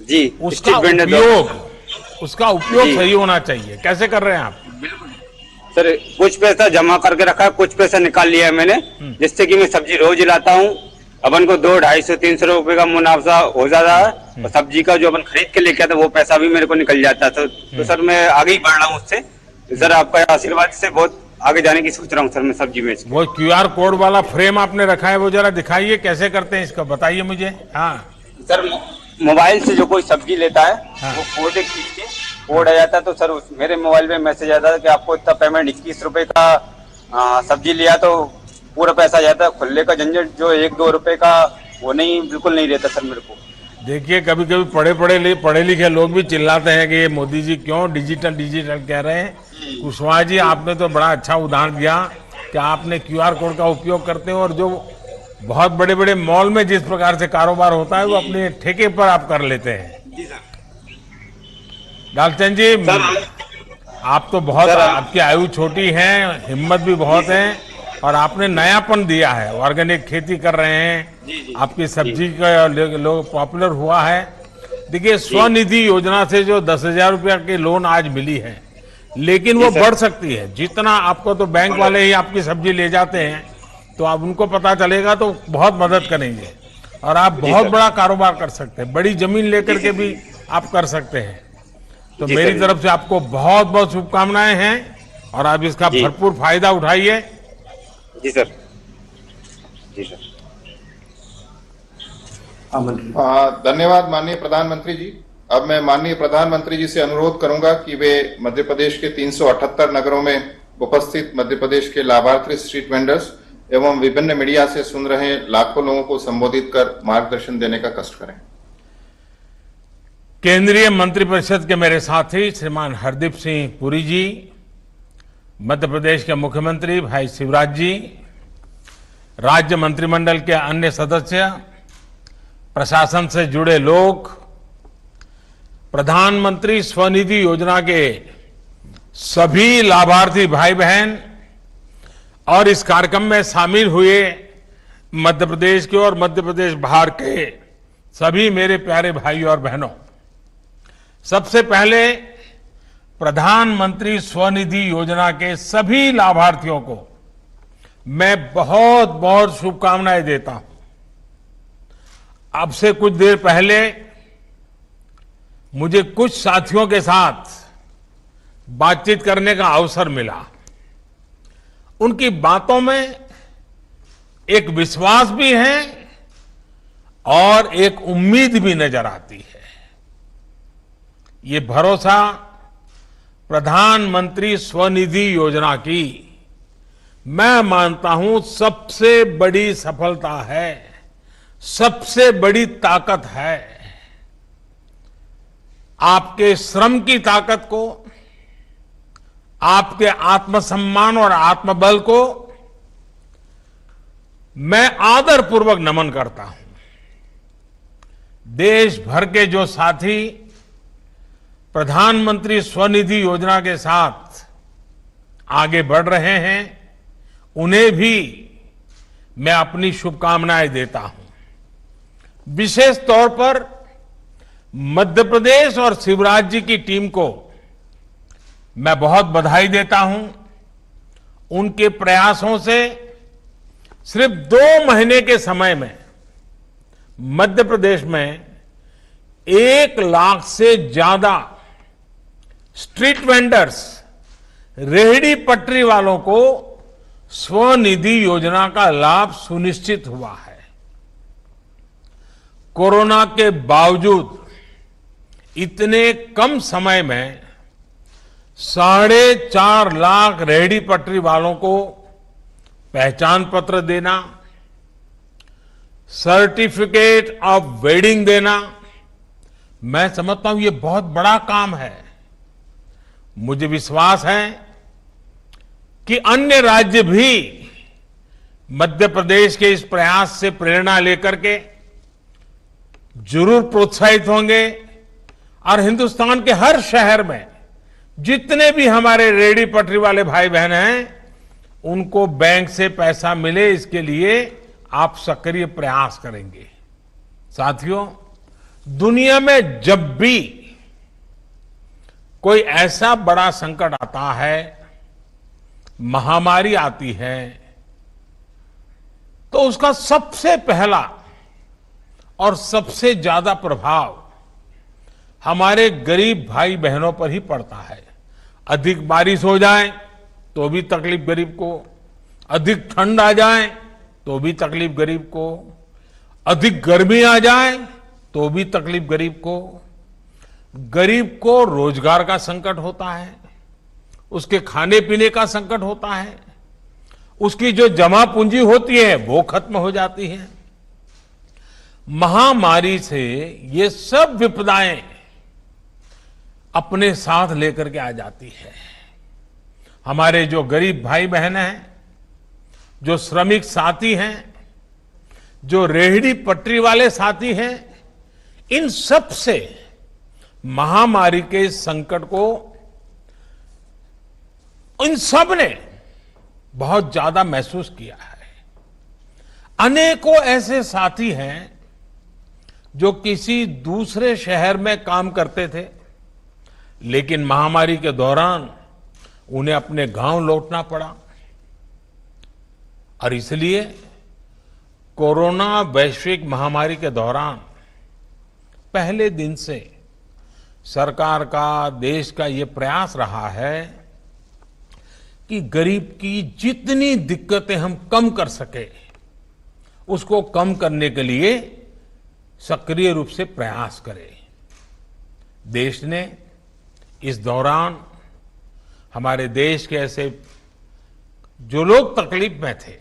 जी उसका स्टेट बैंक ने उपयोग जी। सही होना चाहिए। कैसे कर रहे हैं आप? सर कुछ पैसा जमा करके रखा है, कुछ पैसा निकाल लिया है मैंने, जिससे कि मैं सब्जी रोज लाता हूँ। अपन को 200-250-300 रुपए का मुनाफा हो जाता है, और सब्जी का जो अपन खरीद के लेके आते वो पैसा भी मेरे को निकल जाता है। तो सर मैं आगे ही बढ़ रहा हूँ उससे। सर आपका आशीर्वाद से बहुत आगे जाने की सोच रहा हूँ सर मैं सब्जी में। वो क्यूआर कोड वाला फ्रेम आपने रखा है, वो जरा दिखाइए कैसे करते हैं इसका, बताइए मुझे। हाँ सर मोबाइल से जो कोई सब्जी लेता है, हाँ। वो कोड खींच के कोड आ जाता है, तो सर मेरे मोबाइल में मैसेज आता है कि आपको इतना पेमेंट 21 रुपए का सब्जी लिया, तो पूरा पैसा आ जाता है। खुले का झंझट जो 1-2 रुपए का वो नहीं, बिल्कुल नहीं रहता सर मेरे को। देखिए कभी कभी पढ़े लिखे लोग भी चिल्लाते हैं कि ये मोदी जी क्यों डिजिटल कह रहे हैं। कुशवाहा जी, आपने तो बड़ा अच्छा उदाहरण दिया कि आपने क्यूआर कोड का उपयोग करते हो, और जो बहुत बड़े बड़े मॉल में जिस प्रकार से कारोबार होता है वो अपने ठेके पर आप कर लेते हैं। जी सर। लालचंद जी, आप तो बहुत, सर, आपकी आयु छोटी है, हिम्मत भी बहुत है, और आपने नयापन दिया है, ऑर्गेनिक खेती कर रहे हैं, आपकी सब्जी का लोग पॉपुलर हुआ है। देखिए स्वनिधि योजना से जो 10,000 रुपया की लोन आज मिली है, लेकिन वो बढ़ सकती है। जितना आपको तो बैंक वाले ही आपकी सब्जी ले जाते हैं, तो आप उनको पता चलेगा तो बहुत मदद करेंगे, और आप बहुत बड़ा कारोबार कर सकते हैं, बड़ी जमीन लेकर के भी आप कर सकते हैं। तो मेरी तरफ से आपको बहुत बहुत शुभकामनाएं हैं, और आप इसका भरपूर फायदा उठाइए। जी सर। जी सर। धन्यवाद माननीय प्रधानमंत्री जी। अब मैं माननीय प्रधानमंत्री जी से अनुरोध करूंगा कि वे मध्य प्रदेश के 378 नगरों में उपस्थित मध्य प्रदेश के लाभार्थी स्ट्रीट वेंडर्स एवं विभिन्न मीडिया से सुन रहे लाखों लोगों को संबोधित कर मार्गदर्शन देने का कष्ट करें। केंद्रीय मंत्रिपरिषद के मेरे साथी श्रीमान हरदीप सिंह पुरी जी, मध्य प्रदेश के मुख्यमंत्री भाई शिवराज जी, राज्य मंत्रिमंडल के अन्य सदस्य, प्रशासन से जुड़े लोग, प्रधानमंत्री स्वनिधि योजना के सभी लाभार्थी भाई बहन और इस कार्यक्रम में शामिल हुए मध्य प्रदेश के और मध्य प्रदेश बाहर के सभी मेरे प्यारे भाइयों और बहनों, सबसे पहले प्रधानमंत्री स्वनिधि योजना के सभी लाभार्थियों को मैं बहुत बहुत शुभकामनाएं देता हूं। अब से कुछ देर पहले मुझे कुछ साथियों के साथ बातचीत करने का अवसर मिला। उनकी बातों में एक विश्वास भी है और एक उम्मीद भी नजर आती है। ये भरोसा प्रधानमंत्री स्वनिधि योजना की मैं मानता हूं सबसे बड़ी सफलता है, सबसे बड़ी ताकत है। आपके श्रम की ताकत को, आपके आत्मसम्मान और आत्मबल को मैं आदरपूर्वक नमन करता हूं। देश भर के जो साथी प्रधानमंत्री स्वनिधि योजना के साथ आगे बढ़ रहे हैं, उन्हें भी मैं अपनी शुभकामनाएं देता हूं। विशेष तौर पर मध्य प्रदेश और शिवराज जी की टीम को मैं बहुत बधाई देता हूं। उनके प्रयासों से सिर्फ 2 महीने के समय में मध्य प्रदेश में 1 लाख से ज्यादा स्ट्रीट वेंडर्स, रेहड़ी पटरी वालों को स्वनिधि योजना का लाभ सुनिश्चित हुआ है। कोरोना के बावजूद इतने कम समय में 4.5 लाख रेहड़ी पटरी वालों को पहचान पत्र देना, सर्टिफिकेट ऑफ वेडिंग देना, मैं समझता हूं ये बहुत बड़ा काम है। मुझे विश्वास है कि अन्य राज्य भी मध्य प्रदेश के इस प्रयास से प्रेरणा लेकर के जरूर प्रोत्साहित होंगे और हिंदुस्तान के हर शहर में जितने भी हमारे रेहड़ी पटरी वाले भाई बहन हैं, उनको बैंक से पैसा मिले, इसके लिए आप सक्रिय प्रयास करेंगे। साथियों, दुनिया में जब भी कोई ऐसा बड़ा संकट आता है, महामारी आती है, तो उसका सबसे पहला और सबसे ज्यादा प्रभाव हमारे गरीब भाई बहनों पर ही पड़ता है। अधिक बारिश हो जाए तो भी तकलीफ गरीब को, अधिक ठंड आ जाए तो भी तकलीफ गरीब को, अधिक गर्मी आ जाए तो भी तकलीफ गरीब को रोजगार का संकट होता है, उसके खाने पीने का संकट होता है, उसकी जो जमा पूंजी होती है वो खत्म हो जाती है। महामारी से ये सब विपदाएं अपने साथ लेकर के आ जाती है। हमारे जो गरीब भाई बहन हैं, जो श्रमिक साथी हैं, जो रेहड़ी पटरी वाले साथी हैं, इन सब से महामारी के संकट को इन सब ने बहुत ज्यादा महसूस किया है। अनेकों ऐसे साथी हैं जो किसी दूसरे शहर में काम करते थे, लेकिन महामारी के दौरान उन्हें अपने गांव लौटना पड़ा और इसलिए कोरोना वैश्विक महामारी के दौरान पहले दिन से सरकार का, देश का ये प्रयास रहा है कि गरीब की जितनी दिक्कतें हम कम कर सके, उसको कम करने के लिए सक्रिय रूप से प्रयास करें। देश ने इस दौरान हमारे देश के ऐसे जो लोग तकलीफ में थे,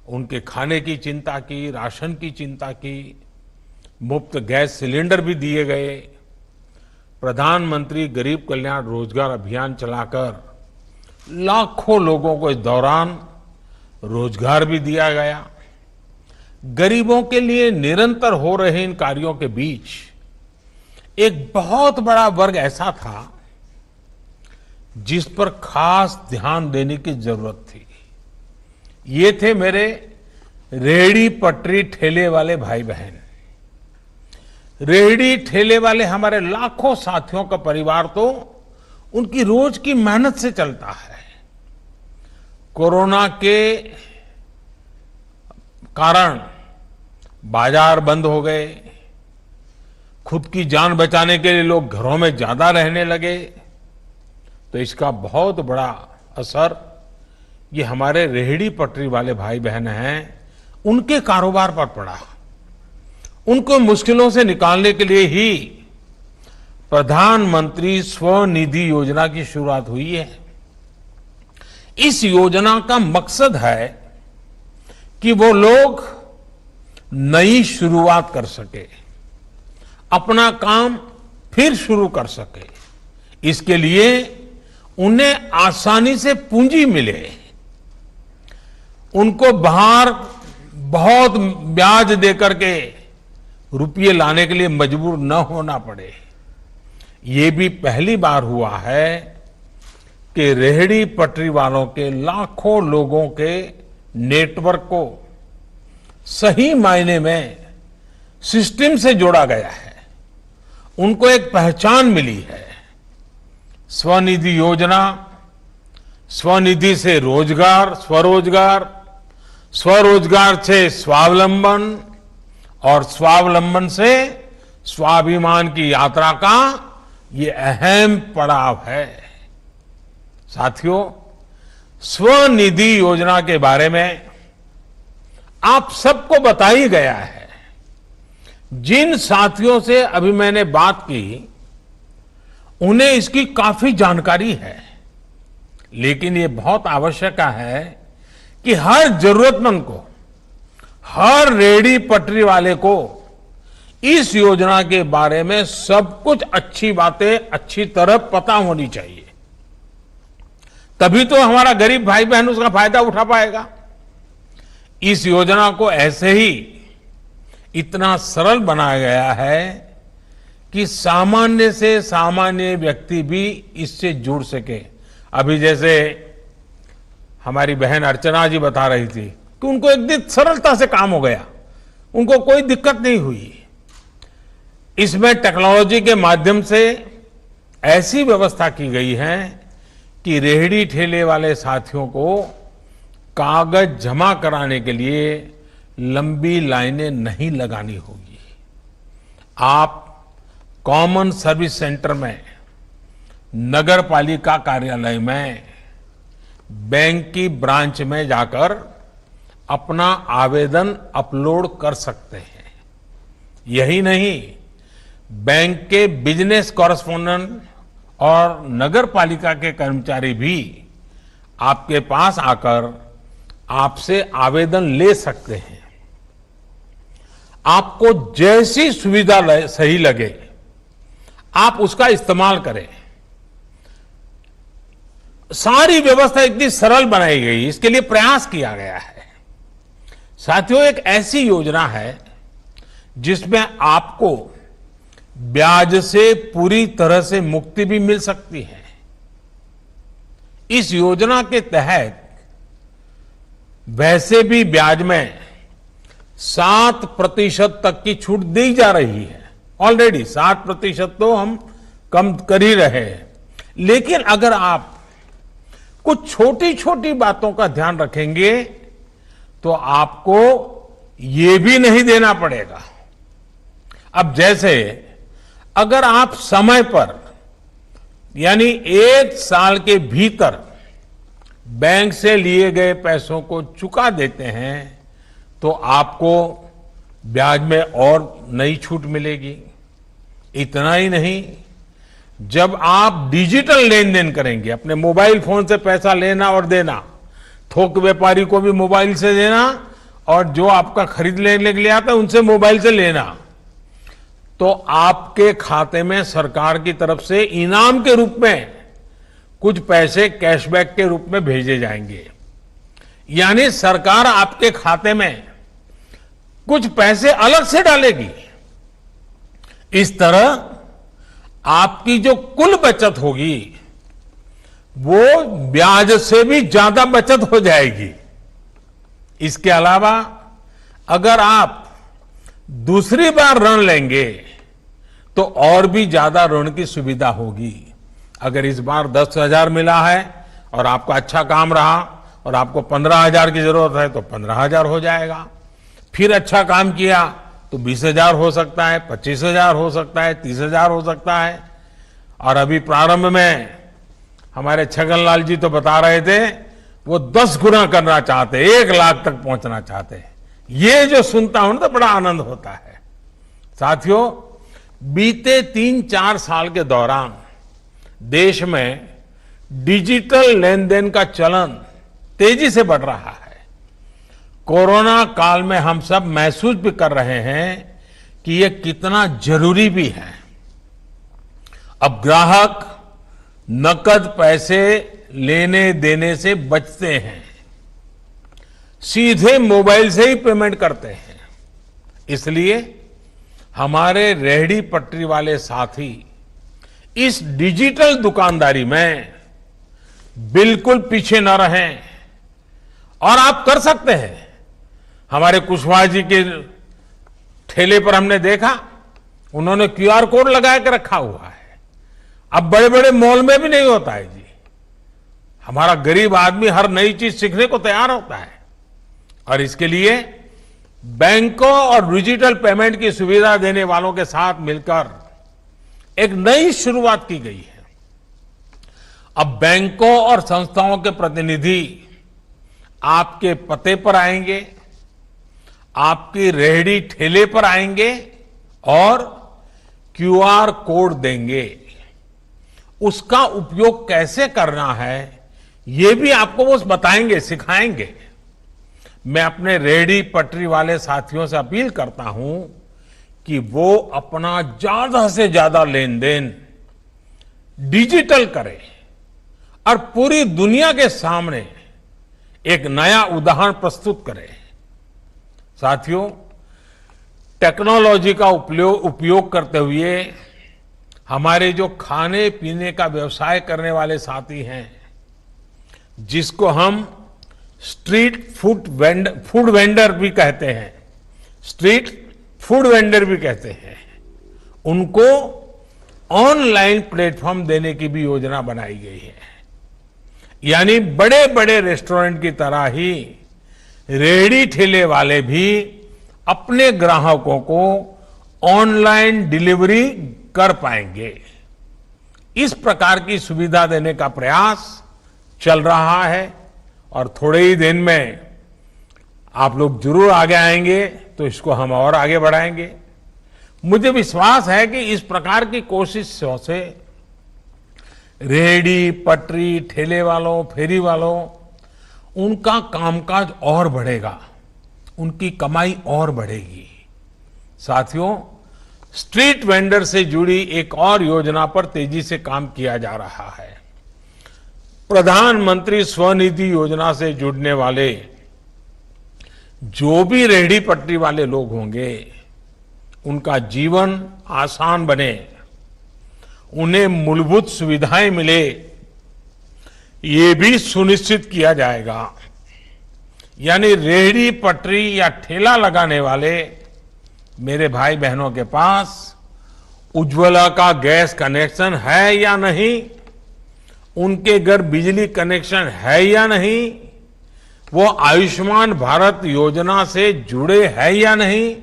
उनके खाने की चिंता की, राशन की चिंता की, मुफ्त गैस सिलेंडर भी दिए गए, प्रधानमंत्री गरीब कल्याण रोजगार अभियान चलाकर लाखों लोगों को इस दौरान रोजगार भी दिया गया। गरीबों के लिए निरंतर हो रहे इन कार्यों के बीच एक बहुत बड़ा वर्ग ऐसा था जिस पर खास ध्यान देने की जरूरत थी। ये थे मेरे रेहड़ी पटरी ठेले वाले भाई बहन। रेहड़ी ठेले वाले हमारे लाखों साथियों का परिवार तो उनकी रोज की मेहनत से चलता है। कोरोना के कारण बाजार बंद हो गए, खुद की जान बचाने के लिए लोग घरों में ज्यादा रहने लगे, तो इसका बहुत बड़ा असर ये हमारे रेहड़ी पटरी वाले भाई बहन हैं उनके कारोबार पर पड़ा। उनको मुश्किलों से निकालने के लिए ही प्रधानमंत्री स्वनिधि योजना की शुरुआत हुई है। इस योजना का मकसद है कि वो लोग नई शुरुआत कर सके, अपना काम फिर शुरू कर सके। इसके लिए उन्हें आसानी से पूंजी मिले, उनको बाहर बहुत ब्याज देकर के रुपये लाने के लिए मजबूर न होना पड़े। ये भी पहली बार हुआ है कि रेहड़ी पटरी वालों के लाखों लोगों के नेटवर्क को सही मायने में सिस्टम से जोड़ा गया है, उनको एक पहचान मिली है। स्वनिधि योजना, स्वनिधि से रोजगार, स्वरोजगार, स्वरोजगार से स्वावलंबन और स्वावलंबन से स्वाभिमान की यात्रा का ये अहम पड़ाव है। साथियों, स्वनिधि योजना के बारे में आप सबको बता ही गया है। जिन साथियों से अभी मैंने बात की उन्हें इसकी काफी जानकारी है, लेकिन ये बहुत आवश्यक है कि हर जरूरतमंद को, हर रेहड़ी पटरी वाले को इस योजना के बारे में सब कुछ अच्छी बातें अच्छी तरह पता होनी चाहिए। तभी तो हमारा गरीब भाई बहन उसका फायदा उठा पाएगा। इस योजना को ऐसे ही इतना सरल बनाया गया है कि सामान्य से सामान्य व्यक्ति भी इससे जुड़ सके। अभी जैसे हमारी बहन अर्चना जी बता रही थी कि उनको एकदम सरलता से काम हो गया, उनको कोई दिक्कत नहीं हुई। इसमें टेक्नोलॉजी के माध्यम से ऐसी व्यवस्था की गई है कि रेहड़ी ठेले वाले साथियों को कागज जमा कराने के लिए लंबी लाइनें नहीं लगानी होगी। आप कॉमन सर्विस सेंटर में, नगर पालिका कार्यालय में, बैंक की ब्रांच में जाकर अपना आवेदन अपलोड कर सकते हैं। यही नहीं, बैंक के बिजनेस कॉरेस्पोंडेंट और नगर पालिका के कर्मचारी भी आपके पास आकर आपसे आवेदन ले सकते हैं। आपको जैसी सुविधा सही लगे आप उसका इस्तेमाल करें। सारी व्यवस्था इतनी सरल बनाई गई, इसके लिए प्रयास किया गया है। साथियों, एक ऐसी योजना है जिसमें आपको ब्याज से पूरी तरह से मुक्ति भी मिल सकती है। इस योजना के तहत वैसे भी ब्याज में 7% तक की छूट दी जा रही है। ऑलरेडी 7% तो हम कम कर ही रहे हैं, लेकिन अगर आप कुछ छोटी छोटी बातों का ध्यान रखेंगे तो आपको ये भी नहीं देना पड़ेगा। अब जैसे अगर आप समय पर यानी 1 साल के भीतर बैंक से लिए गए पैसों को चुका देते हैं तो आपको ब्याज में और नई छूट मिलेगी। इतना ही नहीं, जब आप डिजिटल लेन देन करेंगे, अपने मोबाइल फोन से पैसा लेना और देना, थोक व्यापारी को भी मोबाइल से देना और जो आपका खरीद लेने के लिए आता है उनसे मोबाइल से लेना, तो आपके खाते में सरकार की तरफ से इनाम के रूप में कुछ पैसे कैशबैक के रूप में भेजे जाएंगे। यानी सरकार आपके खाते में कुछ पैसे अलग से डालेगी। इस तरह आपकी जो कुल बचत होगी वो ब्याज से भी ज्यादा बचत हो जाएगी। इसके अलावा अगर आप दूसरी बार ऋण लेंगे तो और भी ज्यादा ऋण की सुविधा होगी। अगर इस बार 10,000 मिला है और आपका अच्छा काम रहा और आपको 15,000 की जरूरत है तो 15,000 हो जाएगा। फिर अच्छा काम किया तो 20,000 हो सकता है, 25,000 हो सकता है, 30,000 हो सकता है। और अभी प्रारंभ में हमारे छगनलाल जी तो बता रहे थे वो 10 गुना करना चाहते, 1 लाख तक पहुंचना चाहते। ये जो सुनता हूं तो बड़ा आनंद होता है। साथियों, बीते 3-4 साल के दौरान देश में डिजिटल लेन देन का चलन तेजी से बढ़ रहा है। कोरोना काल में हम सब महसूस भी कर रहे हैं कि यह कितना जरूरी भी है। अब ग्राहक नकद पैसे लेने देने से बचते हैं, सीधे मोबाइल से ही पेमेंट करते हैं। इसलिए हमारे रेहड़ी पटरी वाले साथी इस डिजिटल दुकानदारी में बिल्कुल पीछे न रहें और आप कर सकते हैं। हमारे कुशवाहा जी के ठेले पर हमने देखा उन्होंने QR कोड लगा के रखा हुआ है। अब बड़े बड़े मॉल में भी नहीं होता है जी। हमारा गरीब आदमी हर नई चीज सीखने को तैयार होता है और इसके लिए बैंकों और डिजिटल पेमेंट की सुविधा देने वालों के साथ मिलकर एक नई शुरुआत की गई है। अब बैंकों और संस्थाओं के प्रतिनिधि आपके पते पर आएंगे, आपकी रेहड़ी ठेले पर आएंगे और QR कोड देंगे। उसका उपयोग कैसे करना है ये भी आपको वो बताएंगे, सिखाएंगे। मैं अपने रेहड़ी पटरी वाले साथियों से अपील करता हूं कि वो अपना ज्यादा से ज्यादा लेन देन डिजिटल करें और पूरी दुनिया के सामने एक नया उदाहरण प्रस्तुत करें। साथियों, टेक्नोलॉजी का उपयोग करते हुए हमारे जो खाने पीने का व्यवसाय करने वाले साथी हैं, जिसको हम स्ट्रीट फूड वेंडर भी कहते हैं, स्ट्रीट फूड वेंडर भी कहते हैं, उनको ऑनलाइन प्लेटफॉर्म देने की भी योजना बनाई गई है। यानी बड़े बड़े रेस्टोरेंट की तरह ही रेहड़ी ठेले वाले भी अपने ग्राहकों को ऑनलाइन डिलीवरी कर पाएंगे। इस प्रकार की सुविधा देने का प्रयास चल रहा है और थोड़े ही दिन में आप लोग जरूर आगे आएंगे तो इसको हम और आगे बढ़ाएंगे। मुझे विश्वास है कि इस प्रकार की कोशिशों से रेहड़ी पटरी ठेले वालों फेरी वालों उनका कामकाज और बढ़ेगा, उनकी कमाई और बढ़ेगी। साथियों, स्ट्रीट वेंडर से जुड़ी एक और योजना पर तेजी से काम किया जा रहा है। प्रधानमंत्री स्वनिधि योजना से जुड़ने वाले जो भी रेहड़ी पटरी वाले लोग होंगे उनका जीवन आसान बने, उन्हें मूलभूत सुविधाएं मिले, ये भी सुनिश्चित किया जाएगा। यानी रेहड़ी पटरी या ठेला लगाने वाले मेरे भाई बहनों के पास उज्ज्वला का गैस कनेक्शन है या नहीं, उनके घर बिजली कनेक्शन है या नहीं, वो आयुष्मान भारत योजना से जुड़े हैं या नहीं,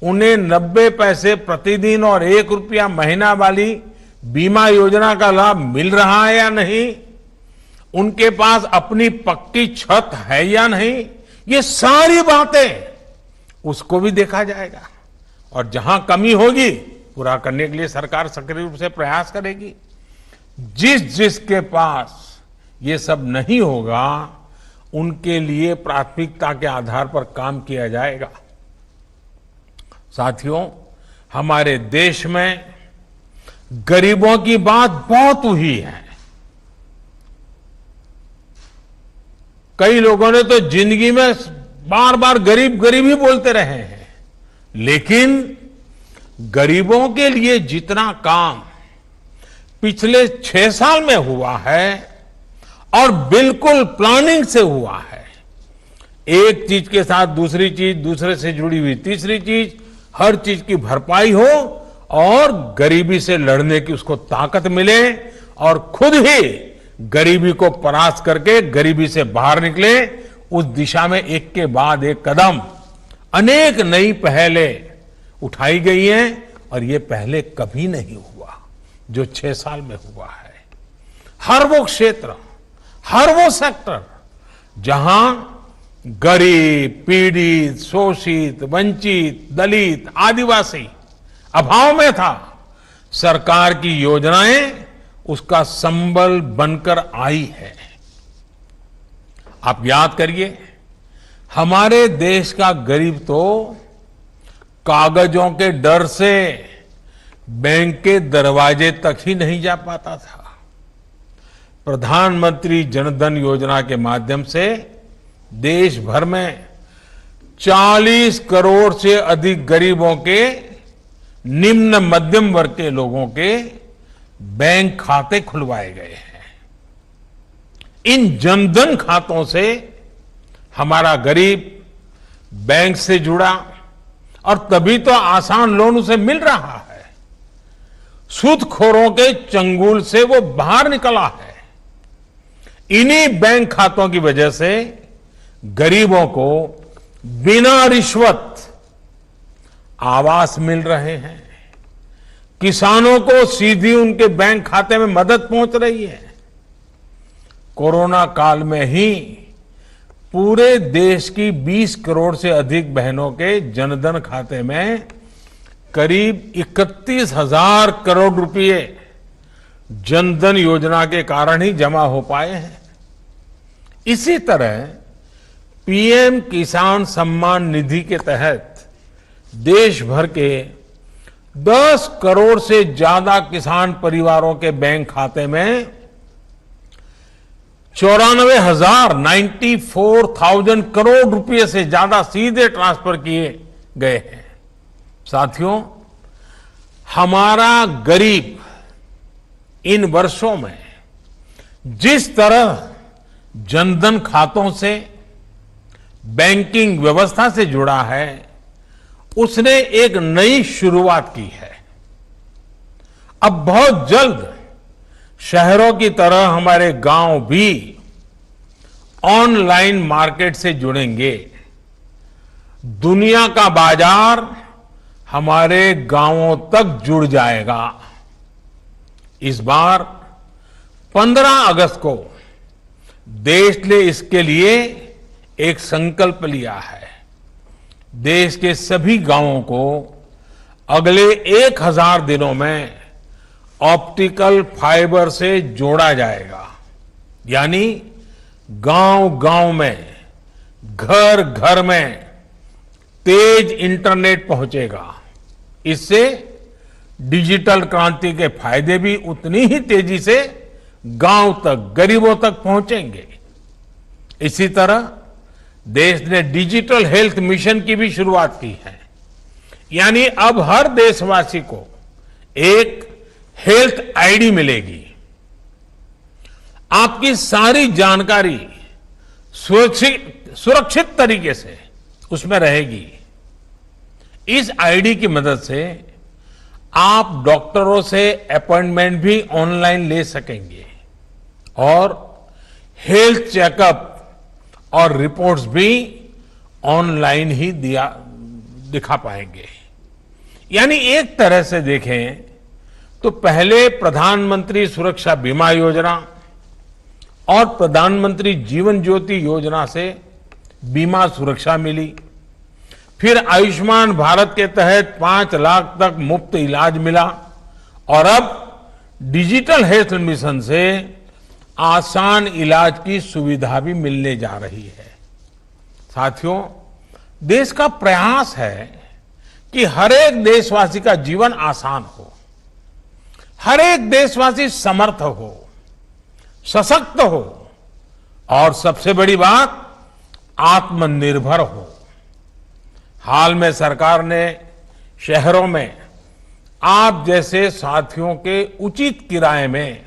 उन्हें 90 पैसे प्रतिदिन और 1 रुपया महीना वाली बीमा योजना का लाभ मिल रहा है या नहीं, उनके पास अपनी पक्की छत है या नहीं, ये सारी बातें उसको भी देखा जाएगा। और जहां कमी होगी पूरा करने के लिए सरकार सक्रिय रूप से प्रयास करेगी। जिसके पास ये सब नहीं होगा उनके लिए प्राथमिकता के आधार पर काम किया जाएगा। साथियों, हमारे देश में गरीबों की बात बहुत हुई है। कई लोगों ने तो जिंदगी में बार बार गरीब गरीब ही बोलते रहे हैं, लेकिन गरीबों के लिए जितना काम पिछले 6 साल में हुआ है और बिल्कुल प्लानिंग से हुआ है, एक चीज के साथ दूसरी चीज, दूसरे से जुड़ी हुई तीसरी चीज, हर चीज की भरपाई हो और गरीबी से लड़ने की उसको ताकत मिले और खुद ही गरीबी को परास्त करके गरीबी से बाहर निकले, उस दिशा में एक के बाद एक कदम अनेक नई पहलें उठाई गई हैं और ये पहले कभी नहीं हुआ जो 6 साल में हुआ है। हर वो क्षेत्र, हर वो सेक्टर जहां गरीब, पीड़ित, शोषित, वंचित, दलित, आदिवासी अभाव में था, सरकार की योजनाएं उसका संबल बनकर आई है। आप याद करिए, हमारे देश का गरीब तो कागजों के डर से बैंक के दरवाजे तक ही नहीं जा पाता था। प्रधानमंत्री जनधन योजना के माध्यम से देश भर में 40 करोड़ से अधिक गरीबों के, निम्न मध्यम वर्ग के लोगों के बैंक खाते खुलवाए गए हैं। इन जनधन खातों से हमारा गरीब बैंक से जुड़ा और तभी तो आसान लोन उसे मिल रहा है। सूदखोरों के चंगुल से वो बाहर निकला है। इन्हीं बैंक खातों की वजह से गरीबों को बिना रिश्वत आवास मिल रहे हैं, किसानों को सीधी उनके बैंक खाते में मदद पहुंच रही है। कोरोना काल में ही पूरे देश की 20 करोड़ से अधिक बहनों के जनधन खाते में करीब 31,000 करोड़ रुपए जनधन योजना के कारण ही जमा हो पाए हैं। इसी तरह पीएम किसान सम्मान निधि के तहत देश भर के 10 करोड़ से ज्यादा किसान परिवारों के बैंक खाते में 94,000 करोड़ रुपए से ज्यादा सीधे ट्रांसफर किए गए हैं। साथियों, हमारा गरीब इन वर्षों में जिस तरह जनधन खातों से, बैंकिंग व्यवस्था से जुड़ा है, उसने एक नई शुरुआत की है। अब बहुत जल्द शहरों की तरह हमारे गांव भी ऑनलाइन मार्केट से जुड़ेंगे। दुनिया का बाजार हमारे गांवों तक जुड़ जाएगा। इस बार 15 अगस्त को देश ने इसके लिए एक संकल्प लिया है। देश के सभी गांवों को अगले 1000 दिनों में ऑप्टिकल फाइबर से जोड़ा जाएगा, यानी गांव-गांव में, घर घर में तेज इंटरनेट पहुंचेगा। इससे डिजिटल क्रांति के फायदे भी उतनी ही तेजी से गांव तक, गरीबों तक पहुंचेंगे। इसी तरह देश ने डिजिटल हेल्थ मिशन की भी शुरुआत की है, यानी अब हर देशवासी को एक हेल्थ आईडी मिलेगी। आपकी सारी जानकारी सुरक्षित तरीके से उसमें रहेगी। इस आईडी की मदद से आप डॉक्टरों से अपॉइंटमेंट भी ऑनलाइन ले सकेंगे और हेल्थ चेकअप और रिपोर्ट्स भी ऑनलाइन ही दिखा पाएंगे। यानी एक तरह से देखें तो पहले प्रधानमंत्री सुरक्षा बीमा योजना और प्रधानमंत्री जीवन ज्योति योजना से बीमा सुरक्षा मिली, फिर आयुष्मान भारत के तहत 5 लाख तक मुफ्त इलाज मिला और अब डिजिटल हेल्थ मिशन से आसान इलाज की सुविधा भी मिलने जा रही है। साथियों, देश का प्रयास है कि हर एक देशवासी का जीवन आसान हो, हर एक देशवासी समर्थ हो, सशक्त हो और सबसे बड़ी बात आत्मनिर्भर हो। हाल में सरकार ने शहरों में आप जैसे साथियों के उचित किराए में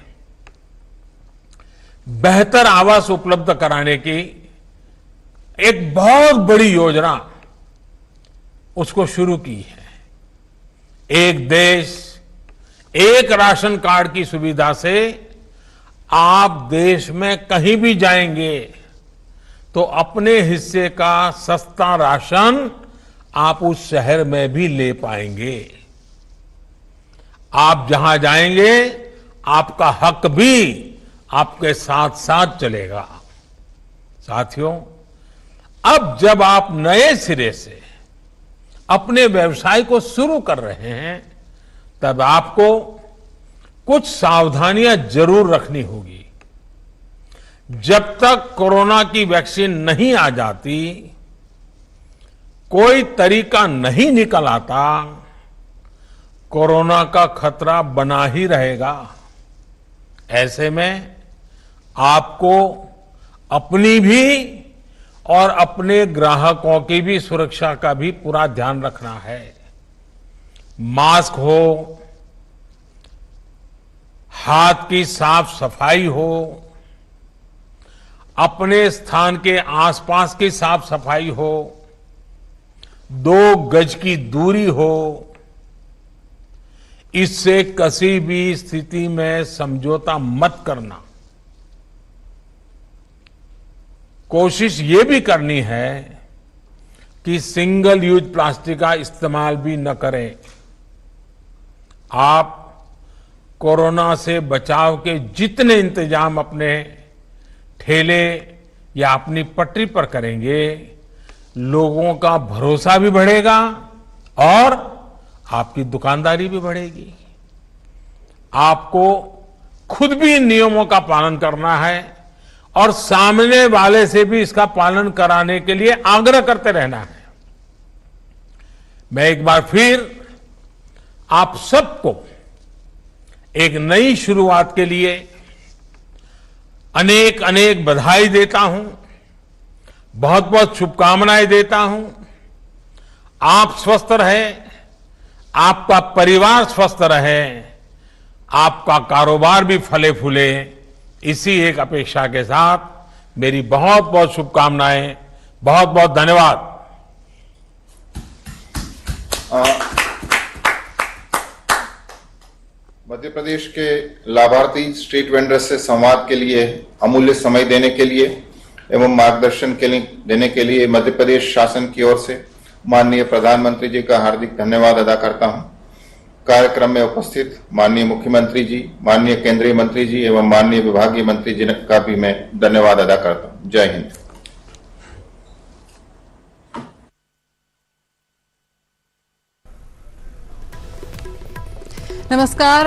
बेहतर आवास उपलब्ध कराने की एक बहुत बड़ी योजना उसको शुरू की है। एक देश एक राशन कार्ड की सुविधा से आप देश में कहीं भी जाएंगे तो अपने हिस्से का सस्ता राशन आप उस शहर में भी ले पाएंगे। आप जहां जाएंगे आपका हक भी आपके साथ साथ चलेगा। साथियों, अब जब आप नए सिरे से अपने व्यवसाय को शुरू कर रहे हैं तब आपको कुछ सावधानियां जरूर रखनी होगी। जब तक कोरोना की वैक्सीन नहीं आ जाती, कोई तरीका नहीं निकल आता, कोरोना का खतरा बना ही रहेगा। ऐसे में आपको अपनी भी और अपने ग्राहकों की भी सुरक्षा का भी पूरा ध्यान रखना है। मास्क हो, हाथ की साफ सफाई हो, अपने स्थान के आसपास की साफ सफाई हो, 2 गज की दूरी हो, इससे किसी भी स्थिति में समझौता मत करना। कोशिश ये भी करनी है कि सिंगल यूज प्लास्टिक का इस्तेमाल भी न करें। आप कोरोना से बचाव के जितने इंतजाम अपने ठेले या अपनी पटरी पर करेंगे, लोगों का भरोसा भी बढ़ेगा और आपकी दुकानदारी भी बढ़ेगी। आपको खुद भी इन नियमों का पालन करना है और सामने वाले से भी इसका पालन कराने के लिए आग्रह करते रहना है। मैं एक बार फिर आप सबको एक नई शुरुआत के लिए अनेक अनेक बधाई देता हूं, बहुत बहुत शुभकामनाएं देता हूं। आप स्वस्थ रहें, आपका परिवार स्वस्थ रहे, आपका कारोबार भी फले फूले, इसी एक अपेक्षा के साथ मेरी बहुत बहुत शुभकामनाएं। बहुत बहुत धन्यवाद। मध्य प्रदेश के लाभार्थी स्ट्रीट वेंडर्स से संवाद के लिए अमूल्य समय देने के लिए एवं मार्गदर्शन देने के लिए मध्य प्रदेश शासन की ओर से माननीय प्रधानमंत्री जी का हार्दिक धन्यवाद अदा करता हूं। कार्यक्रम में उपस्थित माननीय मुख्यमंत्री जी, माननीय केंद्रीय मंत्री जी एवं माननीय विभागीय मंत्री जी का भी मैं धन्यवाद अदा करता हूं। जय हिंद। नमस्कार।